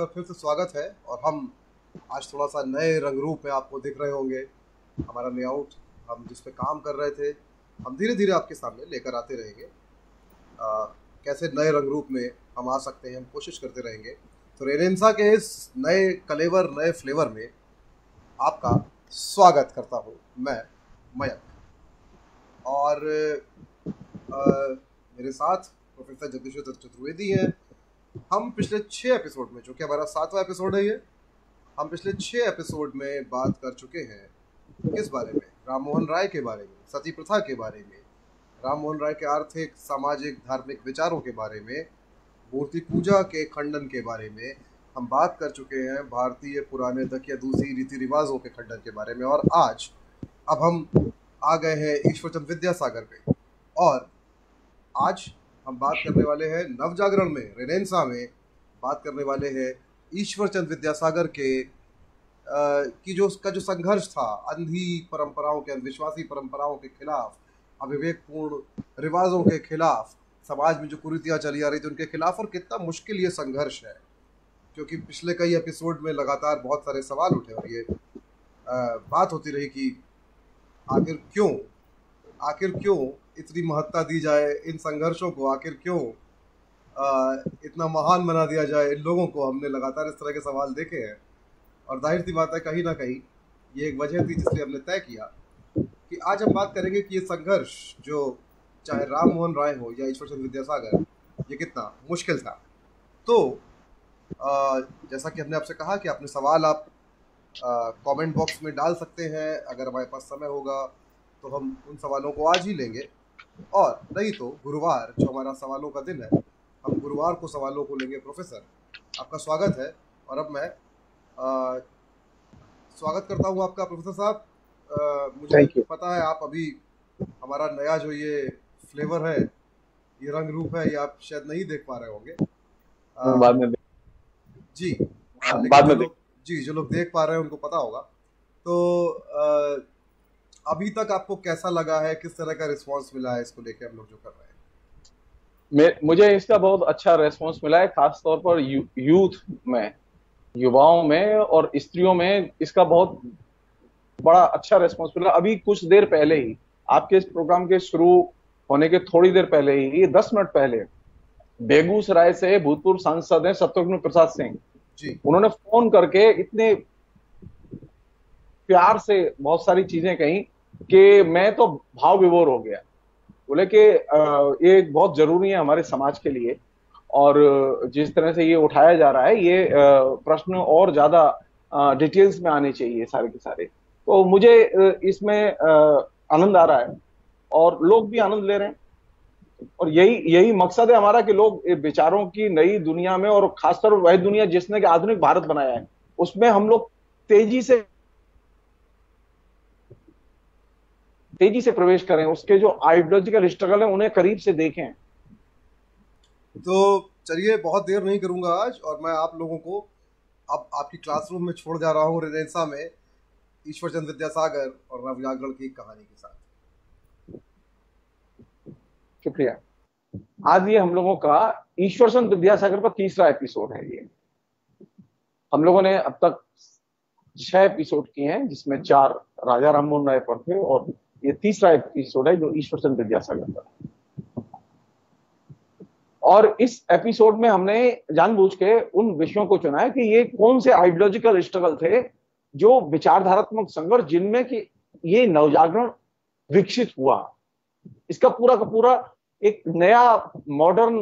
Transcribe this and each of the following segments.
बार फिर से स्वागत है। और हम आज थोड़ा सा नए रंग रूप में आपको दिख रहे होंगे। हमारा लेआउट हम जिस पे काम कर रहे थे, हम धीरे धीरे आपके सामने लेकर आते रहेंगे। कैसे नए रंग रूप में हम आ सकते हैं, हम कोशिश करते रहेंगे। तो रेनेसा के इस नए कलेवर, नए फ्लेवर में आपका स्वागत करता हूँ मैं, मयंक। और मेरे साथ प्रोफेसर जगदीश्वर चतुर्वेदी हैं। हम पिछले 6 एपिसोड में, जो कि हमारा 7वां एपिसोड है ये, हम पिछले 6 एपिसोड में बात कर चुके हैं। किस बारे में? राम मोहन राय के बारे में, सती प्रथा के बारे में, राम मोहन राय के आर्थिक, सामाजिक, धार्मिक विचारों के बारे में, मूर्ति पूजा के खंडन के बारे में हम बात कर चुके हैं। भारतीय पुराने तक या दूसरी रीति रिवाजों के खंडन के बारे में। और आज अब हम आ गए हैं ईश्वरचंद विद्यासागर पे। और आज हम बात करने वाले हैं नव जागरण में, रेनेसा में बात करने वाले हैं ईश्वरचंद विद्यासागर के की जो उसका जो संघर्ष था अंधी परंपराओं के, अंधविश्वासी परंपराओं के खिलाफ, अविवेकपूर्ण रिवाजों के खिलाफ, समाज में जो कुरीतियां चली आ रही थी उनके खिलाफ। और कितना मुश्किल ये संघर्ष है, क्योंकि पिछले कई एपिसोड में लगातार बहुत सारे सवाल उठे और ये बात होती रही कि आखिर क्यों इतनी महत्ता दी जाए इन संघर्षों को, आखिर क्यों इतना महान बना दिया जाए इन लोगों को। हमने लगातार इस तरह के सवाल देखे हैं। और जाहिर सी बात है, कहीं ना कहीं ये एक वजह थी जिसलिए हमने तय किया कि आज हम बात करेंगे कि ये संघर्ष, जो चाहे राम मोहन राय हो या ईश्वरचंद विद्यासागर, ये कितना मुश्किल था। तो जैसा कि हमने आपसे कहा कि अपने सवाल आप कमेंट बॉक्स में डाल सकते हैं। अगर हमारे पास समय होगा तो हम उन सवालों को आज ही लेंगे, और नहीं तो गुरुवार, जो हमारा सवालों का दिन है, हम गुरुवार को सवालों को लेंगे। प्रोफेसर, आपका स्वागत है। और अब मैं स्वागत करता हूँ आपका प्रोफेसर साहब। मुझे पता है आप अभी हमारा नया जो ये फ्लेवर है, ये रंग रूप है, ये आप शायद नहीं देख पा रहे होंगे बाद में जी। बाद लेकिन जो लोग देख पा रहे हैं उनको पता होगा। तो अभी तक आपको कैसा लगा है, किस तरह का रिस्पांस मिला है इसको लेके हम लोग जो कर रहे हैं? मुझे इसका बहुत अच्छा रेस्पॉन्स मिला है, खास तौर पर यूथ में, युवाओं में और स्त्रियों में इसका बहुत बड़ा अच्छा रेस्पॉन्स मिला। अभी कुछ देर पहले ही, आपके इस प्रोग्राम के शुरू होने के थोड़ी देर पहले ही, 10 मिनट पहले, बेगूसराय से भूतपूर्व सांसद हैं शत्रुघ्न प्रसाद सिंह जी, उन्होंने फोन करके इतने प्यार से बहुत सारी चीजें कही कि मैं तो भाव विभोर हो गया। बोले कि ये बहुत जरूरी है हमारे समाज के लिए, और जिस तरह से ये उठाया जा रहा है, ये प्रश्न और ज्यादा डिटेल्स में आने चाहिए सारे के सारे। तो मुझे इसमें आनंद आ रहा है और लोग भी आनंद ले रहे हैं। और यही मकसद है हमारा कि लोग विचारों की नई दुनिया में, और खासकर वह दुनिया जिसने कि आधुनिक भारत बनाया है, उसमें हम लोग तेजी से प्रवेश करें, उसके जो आइडियोलॉजिकल स्ट्रगल है उन्हें करीब से देखें। तो चलिए, बहुत देर नहीं करूंगा आज, और मैं आप लोगों को अब आपकी क्लासरूम में छोड़ जा रहा हूँ, रेनेसा में ईश्वरचंद विद्यासागर और नव जागरण की कहानी के साथ। शुक्रिया। आज ये हम लोगों का ईश्वरचंद विद्यासागर का तीसरा एपिसोड है। ये हम लोगों ने अब तक 6 एपिसोड किए हैं, जिसमें 4 राजा राममोहन राय पर थे, और ये तीसरा एपिसोड है जो ईश्वरचंद विद्यासागर पर। और इस एपिसोड में हमने जानबूझ के उन विषयों को चुना है कि ये कौन से आइडियोलॉजिकल स्ट्रगल थे, जो विचारधारात्मक संघर्ष जिनमें कि ये नवजागरण विकसित हुआ। इसका पूरा का पूरा एक नया मॉडर्न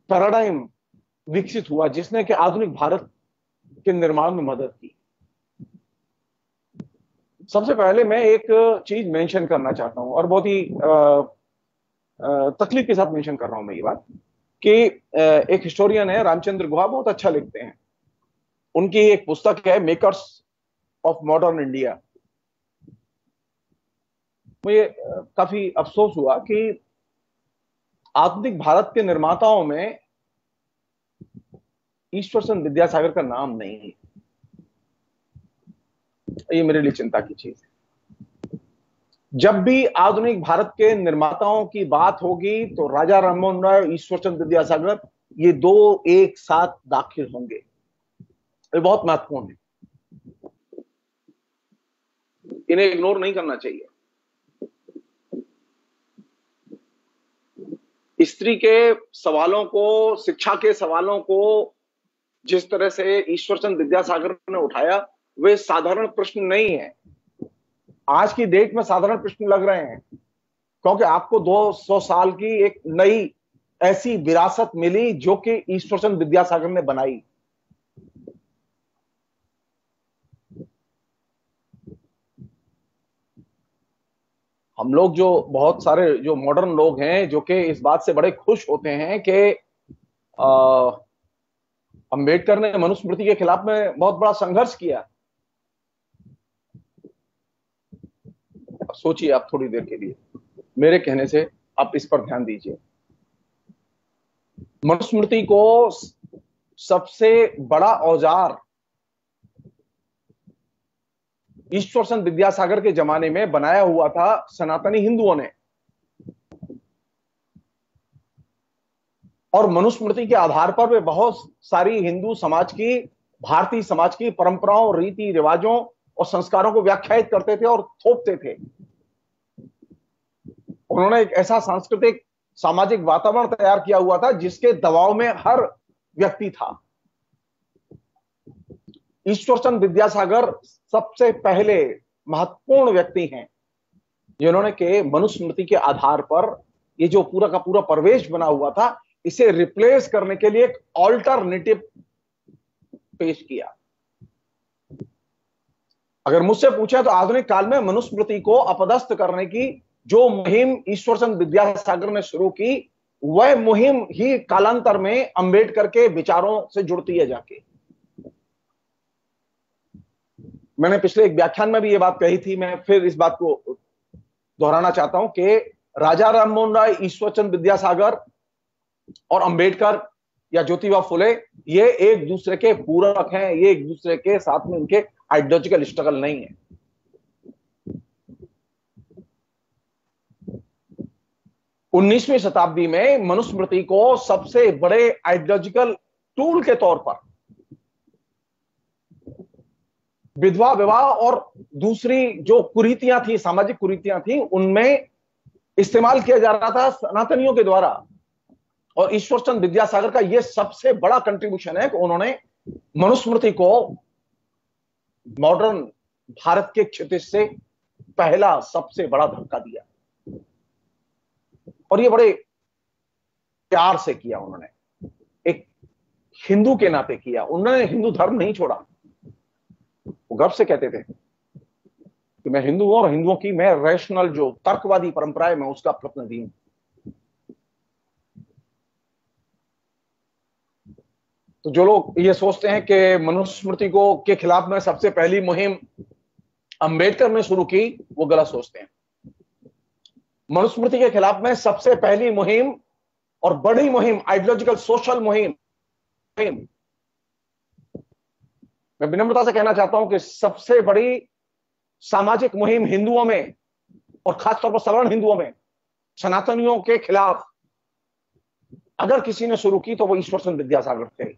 पैराडाइम विकसित हुआ, जिसने कि आधुनिक भारत के निर्माण में मदद की। सबसे पहले मैं एक चीज मेंशन करना चाहता हूं, और बहुत ही तकलीफ के साथ मेंशन कर रहा हूं मैं ये बात, कि एक हिस्टोरियन है रामचंद्र गुहा, बहुत अच्छा लिखते हैं। उनकी एक पुस्तक है मेकर्स ऑफ मॉडर्न इंडिया। मुझे काफी अफसोस हुआ कि आधुनिक भारत के निर्माताओं में ईश्वरचंद विद्यासागर का नाम नहीं है। ये मेरे लिए चिंता की चीज है। जब भी आधुनिक भारत के निर्माताओं की बात होगी तो राजा राममोहन राय, ईश्वरचंद विद्यासागर ये दो एक साथ दाखिल होंगे, ये बहुत महत्वपूर्ण है, इन्हें इग्नोर नहीं करना चाहिए। स्त्री के सवालों को, शिक्षा के सवालों को जिस तरह से ईश्वरचंद विद्यासागर ने उठाया, वे साधारण प्रश्न नहीं है। आज की डेट में साधारण प्रश्न लग रहे हैं, क्योंकि आपको 200 साल की एक नई ऐसी विरासत मिली जो कि ईश्वरचंद विद्यासागर ने बनाई। हम लोग जो बहुत सारे जो मॉडर्न लोग हैं जो कि इस बात से बड़े खुश होते हैं कि अंबेडकर ने मनुस्मृति के खिलाफ में बहुत बड़ा संघर्ष किया। सोचिए आप थोड़ी देर के लिए, मेरे कहने से आप इस पर ध्यान दीजिए। मनुस्मृति को सबसे बड़ा औजार ईश्वरचंद विद्यासागर के जमाने में बनाया हुआ था सनातनी हिंदुओं ने, और मनुस्मृति के आधार पर वे बहुत सारी हिंदू समाज की, भारतीय समाज की परंपराओं, रीति रिवाजों और संस्कारों को व्याख्यायित करते थे और थोपते थे। उन्होंने एक ऐसा सांस्कृतिक सामाजिक वातावरण तैयार किया हुआ था जिसके दबाव में हर व्यक्ति था। ईश्वरचंद विद्यासागर सबसे पहले महत्वपूर्ण व्यक्ति हैं जिन्होंने के मनुस्मृति के आधार पर ये जो पूरा का पूरा प्रवेश बना हुआ था, इसे रिप्लेस करने के लिए एक ऑल्टरनेटिव पेश किया। अगर मुझसे पूछे तो आधुनिक काल में मनुस्मृति को अपदस्थ करने की जो मुहिम ईश्वरचंद विद्यासागर ने शुरू की, वह मुहिम ही कालांतर में अंबेडकर के विचारों से जुड़ती है जाके। मैंने पिछले एक व्याख्यान में भी ये बात कही थी, मैं फिर इस बात को दोहराना चाहता हूं कि राजा राममोहन राय, ईश्वरचंद विद्यासागर और अंबेडकर या ज्योतिबा फुले ये एक दूसरे के पूरक हैं, ये एक दूसरे के साथ में उनके आइडियोलॉजिकल स्ट्रगल नहीं है। उन्नीसवीं शताब्दी में मनुस्मृति को सबसे बड़े आइडियोलॉजिकल टूल के तौर पर विधवा विवाह और दूसरी जो कुरीतियां थी, सामाजिक कुरीतियां थी, उनमें इस्तेमाल किया जा रहा था सनातनियों के द्वारा। और ईश्वरचंद विद्यासागर का यह सबसे बड़ा कंट्रीब्यूशन है कि उन्होंने मनुस्मृति को मॉडर्न भारत के क्षितिज से पहला सबसे बड़ा धक्का दिया, और ये बड़े प्यार से किया। उन्होंने एक हिंदू के नाते किया, उन्होंने हिंदू धर्म नहीं छोड़ा। वो गर्व से कहते थे कि मैं हिंदू हूं और हिंदुओं की मैं रैशनल जो तर्कवादी परंपरा है मैं उसका प्रतिनिधि हूं। तो जो लोग ये सोचते हैं कि मनुस्मृति को के खिलाफ में सबसे पहली मुहिम अंबेडकर ने शुरू की, वो गलत सोचते हैं। मनुस्मृति के खिलाफ में सबसे पहली मुहिम और बड़ी मुहिम, आइडियोलॉजिकल सोशल मुहिम, मैं विनम्रता से कहना चाहता हूं कि सबसे बड़ी सामाजिक मुहिम हिंदुओं में और खासतौर पर सवर्ण हिंदुओं में सनातनियों के खिलाफ अगर किसी ने शुरू की तो वो ईश्वरचंद विद्यासागर थे।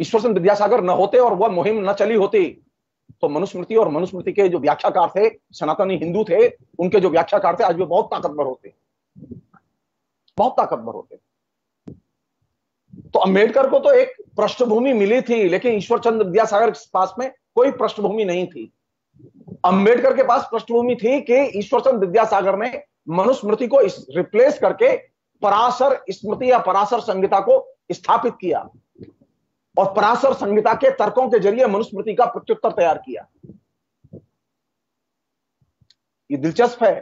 ईश्वरचंद विद्यासागर न होते और वह मुहिम न चली होती तो मनुस्मृति और मनुस्मृति के जो व्याख्याकार थे, सनातनी हिंदू थे, उनके जो व्याख्याकार थे आज भी बहुत ताकतवर होते, बहुत ताकतवर होते। तो अंबेडकर को तो एक पृष्ठभूमि मिली थी, लेकिन ईश्वरचंद विद्यासागर के पास में कोई पृष्ठभूमि नहीं थी। अंबेडकर के पास पृष्ठभूमि थी कि ईश्वरचंद विद्यासागर ने मनुस्मृति को रिप्लेस करके पराशर स्मृति या पराशर संहिता को स्थापित किया और पराशर संहिता के तर्कों के जरिए मनुस्मृति का प्रत्युत्तर तैयार किया। ये दिलचस्प है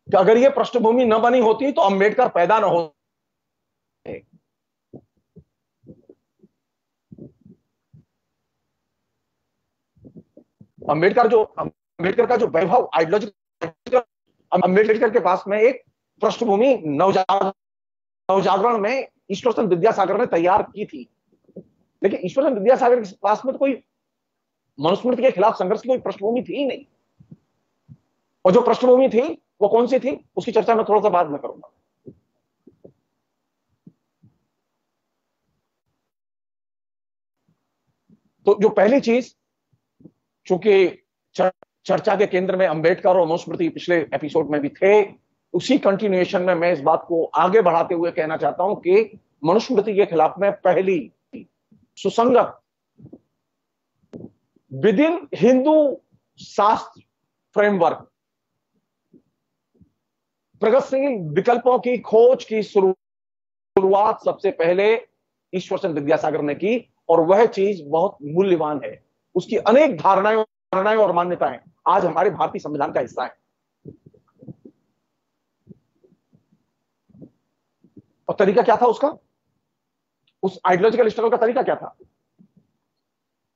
कि अगर ये पृष्ठभूमि न बनी होती तो अंबेडकर पैदा न होते। अंबेडकर का जो वैभव आइडियोलॉजी, अंबेडकर के पास में एक पृष्ठभूमि नवजागरण में ईश्वरचंद विद्यासागर ने तैयार की थी, लेकिन ईश्वरचंद विद्यासागर के पास में तो कोई मनुस्मृति के खिलाफ संघर्ष की कोई पृष्ठभूमि थी ही नहीं। और जो पृष्ठभूमि थी वो कौन सी थी, उसकी चर्चा मैं थोड़ा सा बाद में करूंगा। तो जो पहली चीज, चूंकि चर्चा के केंद्र में अंबेडकर और मनुस्मृति पिछले एपिसोड में भी थे, उसी कंटिन्यूएशन में मैं इस बात को आगे बढ़ाते हुए कहना चाहता हूं कि मनुस्मृति के खिलाफ में पहली सुसंगत विद इन हिंदू शास्त्र फ्रेमवर्क प्रगतिशील विकल्पों की खोज की शुरुआत सबसे पहले ईश्वर चंद्र विद्यासागर ने की, और वह चीज बहुत मूल्यवान है। उसकी अनेक धारणाएं और मान्यताएं आज हमारे भारतीय संविधान का हिस्सा है। और तरीका क्या था उसका, उस आइडियोलॉजिकल स्ट्रगल का तरीका क्या था?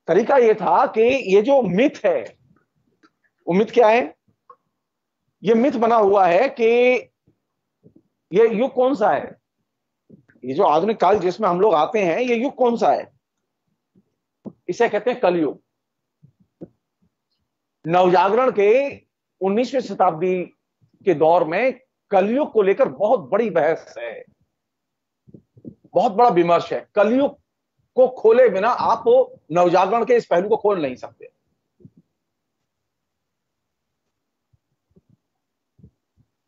तरीका यह था कि ये जो मिथ है, वो मिथ क्या है? ये मिथ बना हुआ है कि ये युग कौन सा है, ये जो आधुनिक काल जिसमें हम लोग आते हैं, ये युग कौन सा है? इसे कहते हैं कलयुग। नवजागरण के 19वीं शताब्दी के दौर में कलयुग को लेकर बहुत बड़ी बहस है, बहुत बड़ा विमर्श है। कलयुग को खोले बिना आप नवजागरण के इस पहलू को खोल नहीं सकते।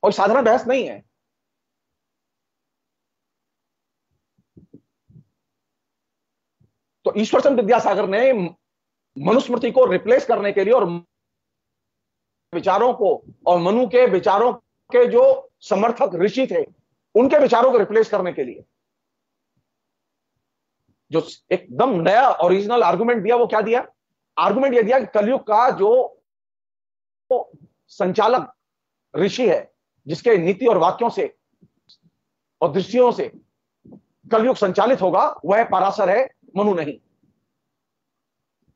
और साधारण बहस नहीं है। तो ईश्वरचंद्र विद्यासागर ने मनुस्मृति को रिप्लेस करने के लिए और विचारों को, और मनु के विचारों के जो समर्थक ऋषि थे उनके विचारों को रिप्लेस करने के लिए जो एकदम नया ओरिजिनल आर्गुमेंट दिया, वो क्या दिया? आर्गुमेंट यह दिया कि कलयुग का जो संचालक ऋषि है, जिसके नीति और वाक्यों से और दृष्टियों से कलयुग संचालित होगा, वह पराशर है, मनु नहीं।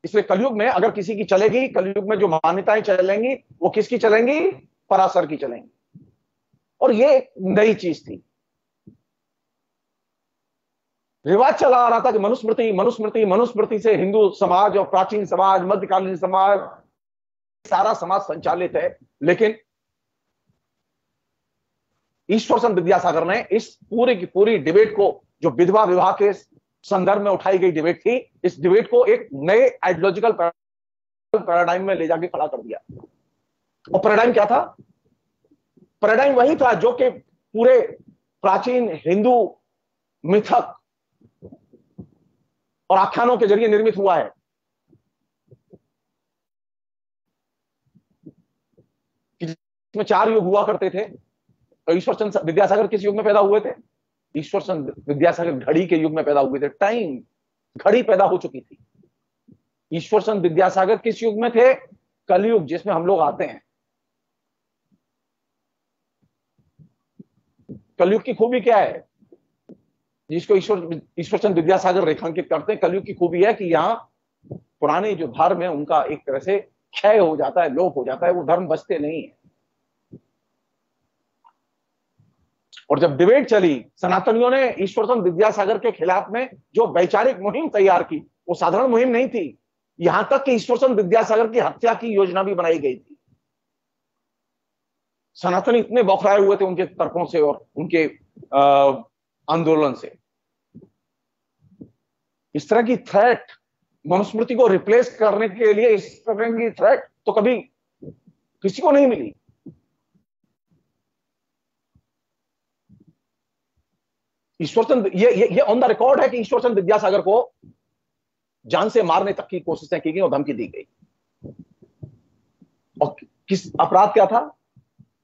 इसलिए कलयुग में अगर किसी की चलेगी, कलयुग में जो मान्यताएं चलेंगी वो किसकी चलेंगी? पराशर की चलेंगी। और ये एक नई चीज थी। रिवाज चला आ रहा था कि मनुस्मृति मनुस्मृति मनुस्मृति से हिंदू समाज और प्राचीन समाज, मध्यकालीन समाज, सारा समाज संचालित है। लेकिन ईश्वरचंद्र विद्यासागर ने इस पूरी की पूरी डिबेट को, जो विधवा विवाह के संदर्भ में उठाई गई डिबेट थी, इस डिबेट को एक नए आइडियोलॉजिकल पैराडाइम में ले जाके खड़ा कर दिया। और पैराडाइम क्या था? पैराडाइम वही था जो कि पूरे प्राचीन हिंदू मिथक और आख्यानों के जरिए निर्मित हुआ है। इसमें 4 युग हुआ करते थे। तो ईश्वरचंद विद्यासागर किस युग में पैदा हुए थे? ईश्वरचंद विद्यासागर घड़ी के युग में पैदा हुए थे। टाइम घड़ी पैदा हो चुकी थी। ईश्वरचंद विद्यासागर किस युग में थे? कलयुग, जिसमें हम लोग आते हैं। कलयुग की खूबी क्या है जिसको ईश्वरचंद विद्यासागर रेखांकित करते हैं? कलयुग की खूबी है कि यहां पुराने जो धर्म है उनका एक तरह से क्षय हो जाता है, लोप हो जाता है, वो धर्म बचते नहीं है। और जब डिबेट चली, सनातनियों ने ईश्वरचंद विद्यासागर के खिलाफ में जो वैचारिक मुहिम तैयार की, वो साधारण मुहिम नहीं थी। यहां तक कि ईश्वरचंद विद्यासागर की हत्या की योजना भी बनाई गई थी। सनातनी इतने बौखलाए हुए थे उनके तर्कों से और उनके आंदोलन से। इस तरह की थ्रेट, मनुस्मृति को रिप्लेस करने के लिए इस तरह की थ्रेट तो कभी किसी को नहीं मिली। ईश्वरचंद, ये ऑन द रिकॉर्ड है कि ईश्वरचंद विद्यासागर को जान से मारने तक की कोशिशें की गई और धमकी दी गई। और किस अपराध क्या था?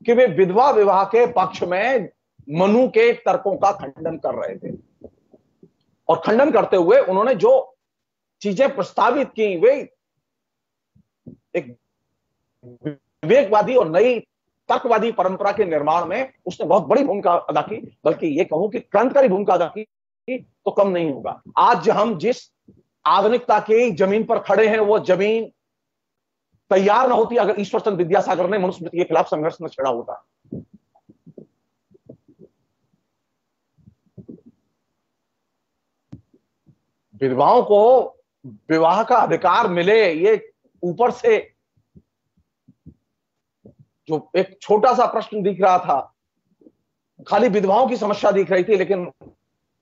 कि वे विधवा विवाह के पक्ष में मनु के तर्कों का खंडन कर रहे थे। और खंडन करते हुए उन्होंने जो चीजें प्रस्तावित की, वे एक विवेकवादी और नई तर्कवादी परंपरा के निर्माण में उसने बहुत बड़ी भूमिका अदा की। बल्कि ये कहूं कि क्रांतिकारी भूमिका अदा की तो कम नहीं होगा। आज हम जिस आधुनिकता की जमीन पर खड़े हैं, वो जमीन तैयार ना होती अगर ईश्वरचंद विद्यासागर ने मनुस्मृति के खिलाफ संघर्ष न छेड़ा होता। विधवाओं को विवाह का अधिकार मिले, ये ऊपर से जो एक छोटा सा प्रश्न दिख रहा था, खाली विधवाओं की समस्या दिख रही थी, लेकिन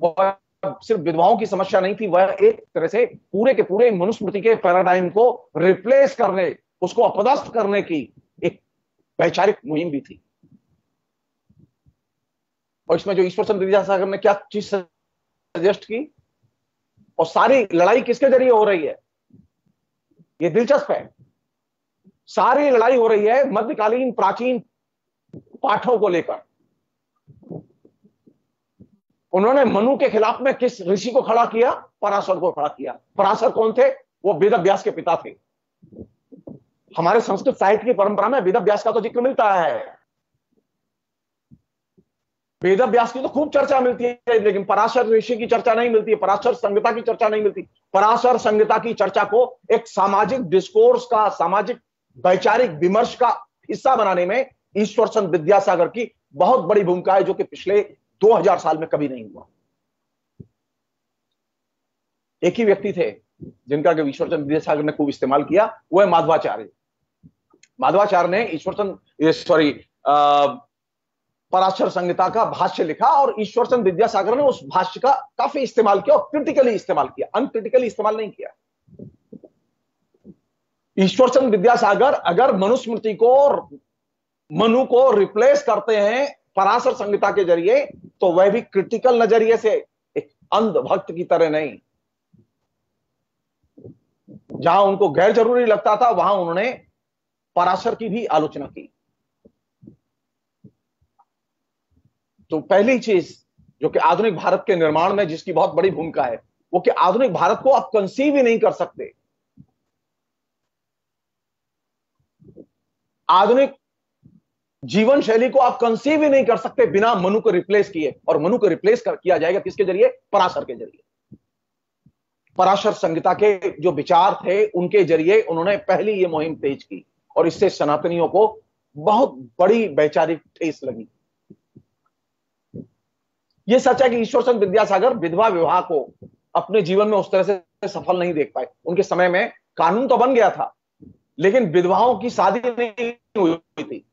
वह सिर्फ विधवाओं की समस्या नहीं थी, वह एक तरह से पूरे के पूरे मनुस्मृति के पैराडाइम को रिप्लेस करने, उसको अपदस्थ करने की एक वैचारिक मुहिम भी थी। और इसमें जो ईश्वर चंद्र विद्यासागर ने क्या चीज सजेस्ट की, और सारी लड़ाई किसके जरिए हो रही है, ये दिलचस्प है। सारी लड़ाई हो रही है मध्यकालीन प्राचीन पाठों को लेकर। उन्होंने मनु के खिलाफ में किस ऋषि को खड़ा किया? पराशर को खड़ा किया। पराशर कौन थे? वो वेद व्यास के पिता थे। हमारे संस्कृत साहित्य की परंपरा में वेद व्यास का तो जिक्र मिलता है, वेद व्यास की तो खूब चर्चा मिलती है, लेकिन पराशर ऋषि की चर्चा नहीं मिलती है, पराशर संहिता की चर्चा नहीं मिलती। पराशर संहिता की चर्चा को एक सामाजिक डिस्कोर्स का, सामाजिक वैचारिक विमर्श का हिस्सा बनाने में ईश्वर चंद्र विद्यासागर की बहुत बड़ी भूमिका है, जो कि पिछले 2000 साल में कभी नहीं हुआ। एक ही व्यक्ति थे जिनका कि ईश्वर चंद्र विद्यासागर ने खूब इस्तेमाल किया, वो है माधवाचार्य। माधवाचार्य ने पराशर संहिता का भाष्य लिखा, और ईश्वर चंद्र विद्यासागर ने उस भाष्य का काफी इस्तेमाल किया, और क्रिटिकली इस्तेमाल किया, अनक्रिटिकली इस्तेमाल नहीं किया। ईश्वर चंद्र विद्यासागर अगर मनुस्मृति को, मनु को रिप्लेस करते हैं पराशर संहिता के जरिए, तो वह भी क्रिटिकल नजरिए से, एक अंध भक्त की तरह नहीं। जहां उनको गैर जरूरी लगता था, वहां उन्होंने पराशर की भी आलोचना की। तो पहली चीज जो कि आधुनिक भारत के निर्माण में जिसकी बहुत बड़ी भूमिका है, वो कि आधुनिक भारत को आप कंसीव ही नहीं कर सकते, आधुनिक जीवन शैली को आप कंसीव ही नहीं कर सकते बिना मनु को रिप्लेस किए। और मनु को रिप्लेस किया जाएगा किसके जरिए? पराशर के जरिए। पराशर संहिता के जो विचार थे, उनके जरिए उन्होंने पहली ये मुहिम तेज की, और इससे सनातनियों को बहुत बड़ी वैचारिक ठेस लगी। ये सच है कि ईश्वर चंद्र विद्यासागर विधवा विवाह को अपने जीवन में उस तरह से सफल नहीं देख पाए। उनके समय में कानून तो बन गया था, लेकिन विधवाओं की शादी नहीं हुई थी।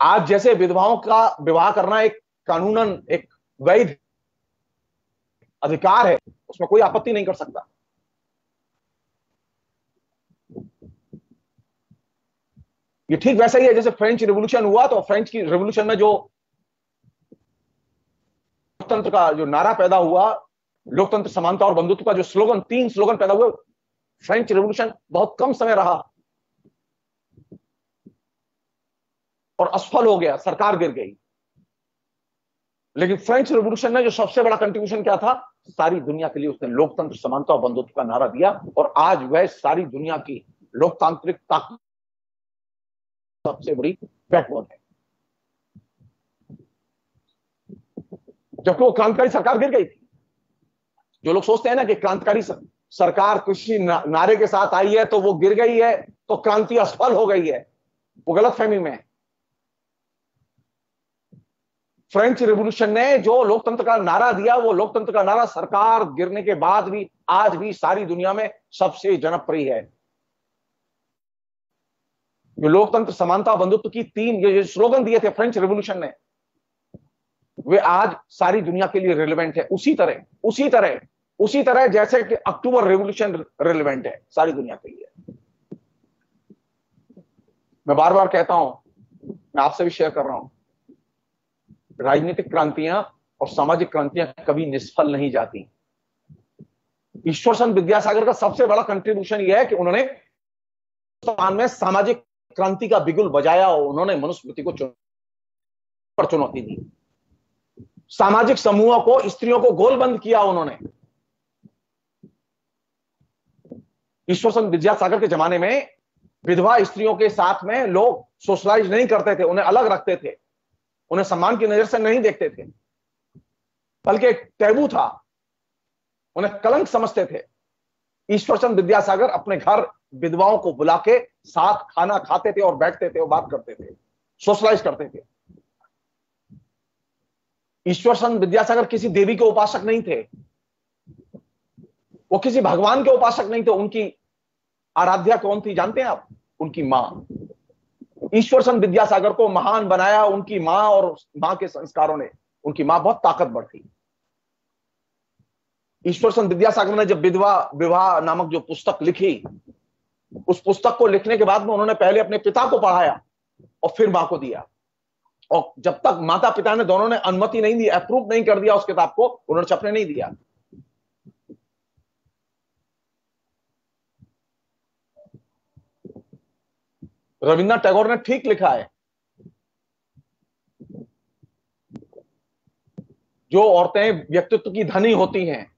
आज जैसे विधवाओं का विवाह करना एक कानूनन एक वैध अधिकार है, उसमें कोई आपत्ति नहीं कर सकता। ये ठीक वैसा ही है जैसे फ्रेंच रिवॉल्यूशन हुआ, तो फ्रेंच की रिवॉल्यूशन में जो लोकतंत्र का जो नारा पैदा हुआ, लोकतंत्र, समानता और बंधुत्व का जो स्लोगन, 3 स्लोगन पैदा हुए, फ्रेंच रिवॉल्यूशन बहुत कम समय रहा और असफल हो गया, सरकार गिर गई। लेकिन फ्रेंच रिवॉल्यूशन में जो सबसे बड़ा कंट्रीब्यूशन क्या था? सारी दुनिया के लिए उसने लोकतंत्र, समानता और बंधुत्व का नारा दिया, और आज वह सारी दुनिया की लोकतांत्रिक ताकत सबसे बड़ी बैकबोन है। जबकि वो क्रांतिकारी सरकार गिर गई थी। जो लोग सोचते हैं ना कि क्रांतिकारी सरकार किसी नारे के साथ आई है तो वो गिर गई है, तो क्रांति असफल हो गई है, वो गलतफहमी में है। फ्रेंच रिवॉल्यूशन ने जो लोकतंत्र का नारा दिया, वो लोकतंत्र का नारा सरकार गिरने के बाद भी आज भी सारी दुनिया में सबसे जनप्रिय है। जो लोकतंत्र, समानता, बंधुत्व की 3 ये स्लोगन दिए थे फ्रेंच रिवॉल्यूशन ने, वे आज सारी दुनिया के लिए रिलेवेंट है। उसी तरह जैसे कि अक्टूबर रिवॉल्यूशन रिलेवेंट है सारी दुनिया के लिए। मैं बार बार कहता हूं, मैं आपसे भी शेयर कर रहा हूं, राजनीतिक क्रांतियां और सामाजिक क्रांतियां कभी निष्फल नहीं जाती। ईश्वर चंद्र विद्यासागर का सबसे बड़ा कंट्रीब्यूशन यह है कि उन्होंने हिंदुस्तान में सामाजिक क्रांति का बिगुल बजाया, और उन्होंने मनुस्मृति को चुनौती दी। सामाजिक समूहों को, स्त्रियों को गोलबंद किया उन्होंने। ईश्वर चंद्र विद्यासागर के जमाने में विधवा स्त्रियों के साथ में लोग सोशलाइज नहीं करते थे, उन्हें अलग रखते थे, उन्हें सम्मान की नजर से नहीं देखते थे, बल्कि एक टैबू था, उन्हें कलंक समझते थे। ईश्वर चंद्र विद्यासागर अपने घर विधवाओं को बुला के साथ खाना खाते थे और बैठते थे और बात करते थे, सोशलाइज करते थे। ईश्वर चंद्र विद्यासागर किसी देवी के उपासक नहीं थे, वो किसी भगवान के उपासक नहीं थे। उनकी आराध्या कौन थी जानते हैं आप? उनकी मां। ईश्वर चंद्र विद्यासागर को महान बनाया उनकी मां, और मां के संस्कारों ने। उनकी मां बहुत ताकतवर थी। ईश्वर चंद्र विद्यासागर ने जब विधवा विवाह नामक जो पुस्तक लिखी, उस पुस्तक को लिखने के बाद में उन्होंने पहले अपने पिता को पढ़ाया और फिर मां को दिया। और जब तक माता पिता ने दोनों ने अनुमति नहीं दी, अप्रूव नहीं कर दिया उस किताब को, उन्होंने छपने नहीं दिया। रविन्द्रनाथ टैगोर ने ठीक लिखा है, जो औरतें व्यक्तित्व की धनी होती हैं,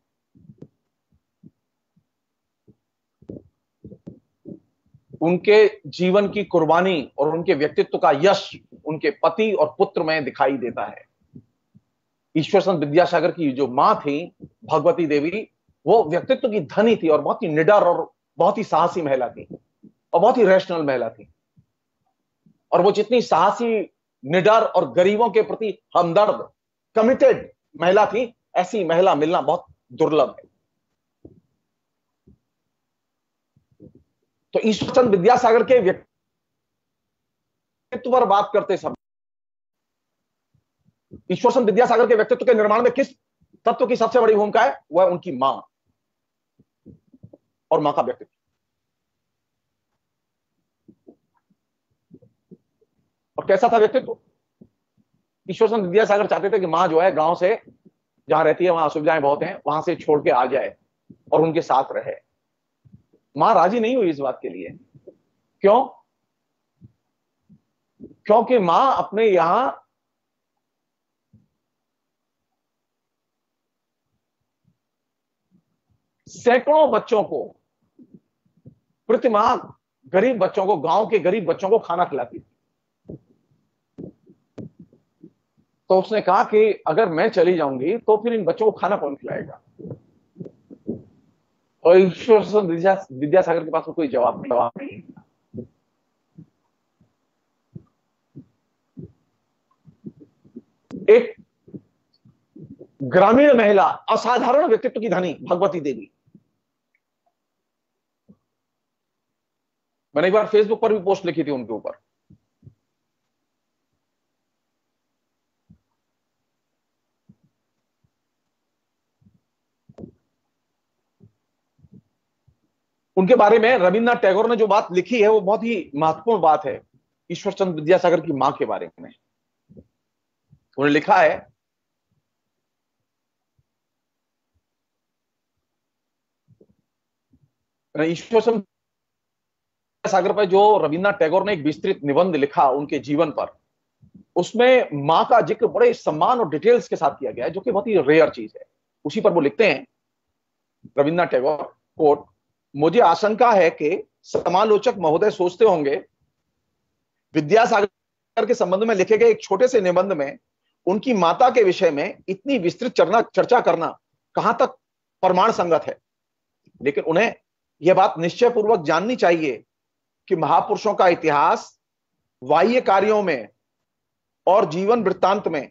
उनके जीवन की कुर्बानी और उनके व्यक्तित्व का यश उनके पति और पुत्र में दिखाई देता है। ईश्वर चंद्र विद्यासागर की जो मां थी भगवती देवी, वो व्यक्तित्व की धनी थी और बहुत ही निडर और बहुत ही साहसी महिला थी और बहुत ही रैशनल महिला थी। और वो जितनी साहसी, निडर और गरीबों के प्रति हमदर्द, कमिटेड महिला थी, ऐसी महिला मिलना बहुत दुर्लभ है। तो ईश्वर चंद्र विद्यासागर के व्यक्तित्व पर बात करते समय ईश्वर चंद्र विद्यासागर के व्यक्तित्व के निर्माण में किस तत्व की सबसे बड़ी भूमिका है? वह है उनकी मां और मां का व्यक्तित्व। और कैसा था व्यक्तित्व? ईश्वर चंद्र विद्यासागर चाहते थे कि मां जो है गांव से जहां रहती है वहां असुविधाएं बहुत हैं, वहां से छोड़ के आ जाए और उनके साथ रहे। मां राजी नहीं हुई इस बात के लिए। क्यों? क्योंकि मां अपने यहां सैकड़ों बच्चों को प्रति माह, गरीब बच्चों को, गांव के गरीब बच्चों को खाना खिलाती थी। तो उसने कहा कि अगर मैं चली जाऊंगी तो फिर इन बच्चों को खाना कौन खिलाएगा? और ईश्वर विद्यासागर के पास कोई जवाब नहीं। एक ग्रामीण महिला, असाधारण व्यक्तित्व की धनी भगवती देवी। मैंने एक बार फेसबुक पर भी पोस्ट लिखी थी उनके ऊपर। उनके बारे में रविन्द्रनाथ टैगोर ने जो बात लिखी है वो बहुत ही महत्वपूर्ण बात है। ईश्वर चंद्र विद्यासागर की मां के बारे में उन्होंने लिखा है, ईश्वर चंद्र विद्यासागर पर जो रविन्द्रनाथ टैगोर ने एक विस्तृत निबंध लिखा उनके जीवन पर, उसमें मां का जिक्र बड़े सम्मान और डिटेल्स के साथ किया गया है, जो कि बहुत ही रेयर चीज है। उसी पर वो लिखते हैं रविन्द्रनाथ टैगोर, कोट, मुझे आशंका है कि समालोचक महोदय सोचते होंगे विद्यासागर के संबंध में लिखे गए एक छोटे से निबंध में उनकी माता के विषय में इतनी विस्तृत चर्चा करना कहां तक प्रमाण संगत है। लेकिन उन्हें यह बात निश्चय पूर्वक जाननी चाहिए कि महापुरुषों का इतिहास बाह्य कार्यों में और जीवन वृत्तांत में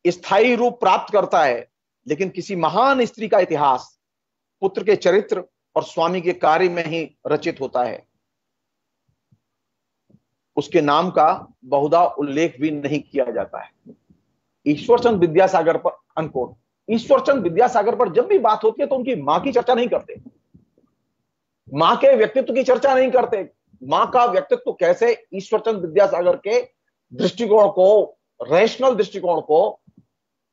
स्थायी रूप प्राप्त करता है, लेकिन किसी महान स्त्री का इतिहास पुत्र के चरित्र और स्वामी के कार्य में ही रचित होता है। उसके नाम का बहुधा उल्लेख भी नहीं किया जाता है। ईश्वर चंद्र विद्यासागर पर, अनकोट, ईश्वर चंद्र विद्यासागर पर जब भी बात होती है तो उनकी मां की चर्चा नहीं करते, मां के व्यक्तित्व की चर्चा नहीं करते। मां का व्यक्तित्व कैसे ईश्वर चंद्र विद्यासागर के दृष्टिकोण को, रैशनल दृष्टिकोण को,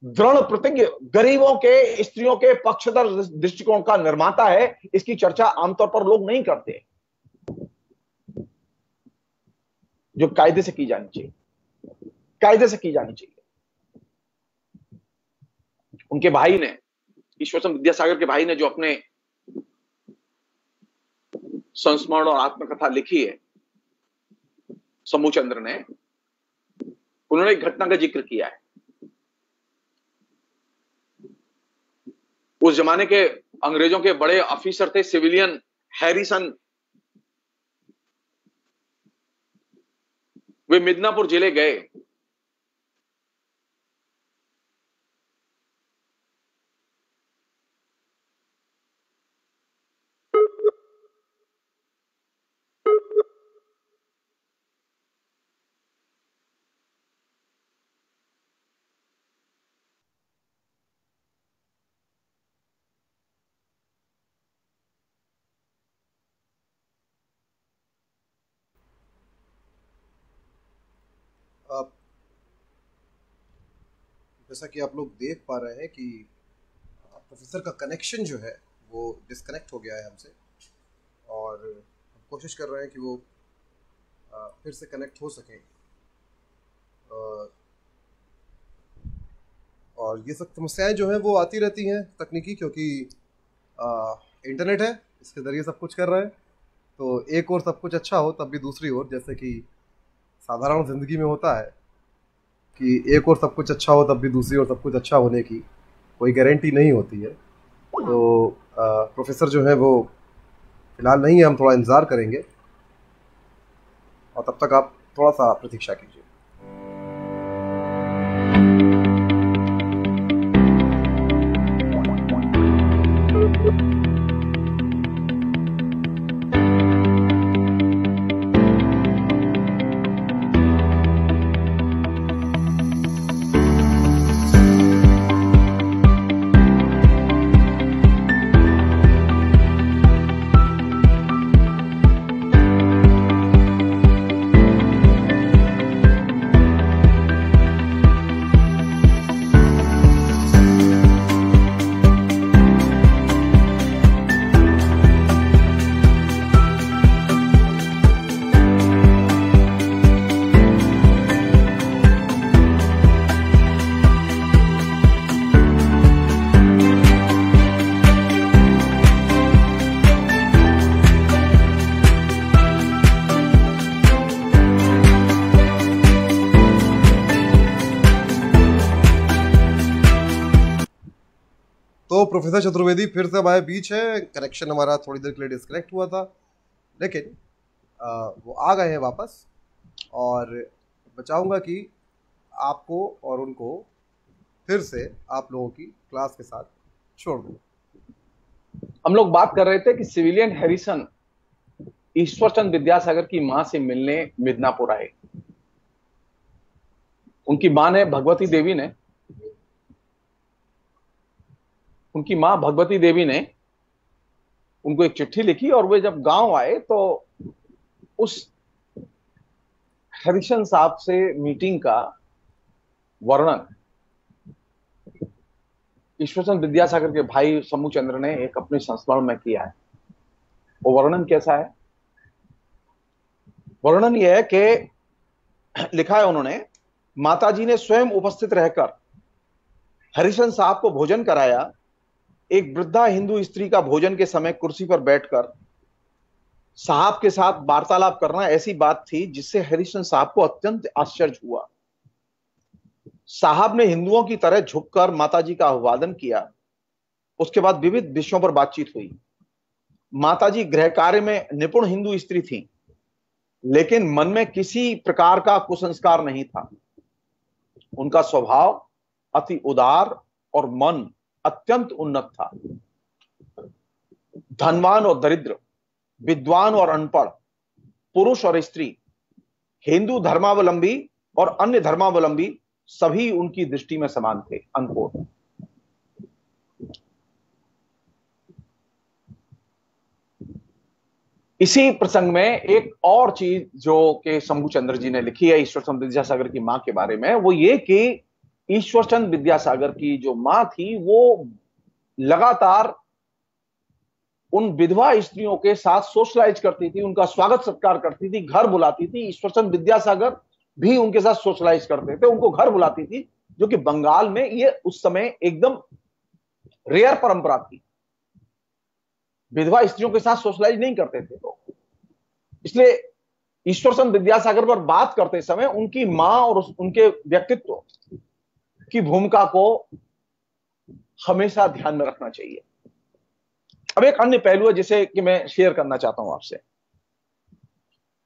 दृढ़ प्रतिज्ञ, गरीबों के, स्त्रियों के पक्षधर दृष्टिकोण का निर्माता है, इसकी चर्चा आमतौर पर लोग नहीं करते, जो कायदे से की जानी चाहिए, कायदे से की जानी चाहिए। उनके भाई ने, ईश्वर चंद्र विद्यासागर के भाई ने जो अपने संस्मरण और आत्मकथा लिखी है, समूचंद्र ने, उन्होंने एक घटना का जिक्र किया है। उस जमाने के अंग्रेजों के बड़े ऑफिसर थे सिविलियन हैरिसन। वे मिदनापुर जिले गए। जैसा कि आप लोग देख पा रहे हैं कि प्रोफेसर का कनेक्शन जो है वो डिस्कनेक्ट हो गया है हमसे, और हम कोशिश कर रहे हैं कि वो फिर से कनेक्ट हो सकें। और ये सब समस्याएं जो हैं वो आती रहती हैं तकनीकी, क्योंकि इंटरनेट है, इसके ज़रिए सब कुछ कर रहे हैं। तो एक और सब कुछ अच्छा हो तब भी दूसरी ओर, जैसे कि साधारण ज़िंदगी में होता है कि एक और सब कुछ अच्छा हो तब भी दूसरी ओर सब कुछ अच्छा होने की कोई गारंटी नहीं होती है। तो प्रोफेसर जो है वो फिलहाल नहीं है, हम थोड़ा इंतज़ार करेंगे, और तब तक आप थोड़ा सा प्रतीक्षा कीजिए। तो प्रोफेसर चतुर्वेदी फिर से हमारे बीच है। कनेक्शन हमारा थोड़ी देर के लिए डिस्कनेक्ट हुआ था, लेकिन वो आ गए हैं वापस, और मैं चाहूँगा कि आपको और उनको फिर से आप लोगों की क्लास के साथ छोड़ दूँ। हम लोग बात कर रहे थे कि सिविलियन हैरिसन ईश्वरचंद विद्यासागर की मां से मिलने मिदनापुर आए। उनकी मां ने भगवती देवी ने उनकी मां भगवती देवी ने उनको एक चिट्ठी लिखी, और वे जब गांव आए तो उस हरिशन साहब से मीटिंग का वर्णन ईश्वरचंद विद्यासागर के भाई समू चंद्र ने एक अपने संस्मरण में किया है। वो वर्णन कैसा है? वर्णन यह है कि लिखा है उन्होंने, माताजी ने स्वयं उपस्थित रहकर हरिशन साहब को भोजन कराया। एक वृद्धा हिंदू स्त्री का भोजन के समय कुर्सी पर बैठकर साहब के साथ वार्तालाप करना ऐसी बात थी जिससे हरिशन साहब को अत्यंत आश्चर्य हुआ। साहब ने हिंदुओं की तरह झुककर माताजी का अभिवादन किया। उसके बाद विविध विषयों पर बातचीत हुई। माताजी गृह कार्य में निपुण हिंदू स्त्री थी, लेकिन मन में किसी प्रकार का कुसंस्कार नहीं था। उनका स्वभाव अति उदार और मन अत्यंत उन्नत था। धनवान और दरिद्र, विद्वान और अनपढ़, पुरुष और स्त्री, हिंदू धर्मावलंबी और अन्य धर्मावलंबी सभी उनकी दृष्टि में समान थे। अनकोट। इसी प्रसंग में एक और चीज जो कि शंभू चंद्र जी ने लिखी है ईश्वरचंद विद्यासागर की मां के बारे में, वो ये कि ईश्वरचंद विद्यासागर की जो मां थी वो लगातार उन विधवा स्त्रियों के साथ सोशलाइज करती थी, उनका स्वागत सत्कार करती थी, घर बुलाती थी। ईश्वरचंद विद्यासागर भी उनके साथ सोशलाइज करते थे, उनको घर बुलाती थी, जो कि बंगाल में ये उस समय एकदम रेयर परंपरा थी। विधवा स्त्रियों के साथ सोशलाइज नहीं करते थे लोग। इसलिए ईश्वरचंद विद्यासागर पर बात करते समय उनकी मां और उनके व्यक्तित्व की भूमिका को हमेशा ध्यान में रखना चाहिए। अब एक अन्य पहलू है जिसे कि मैं शेयर करना चाहता हूं आपसे,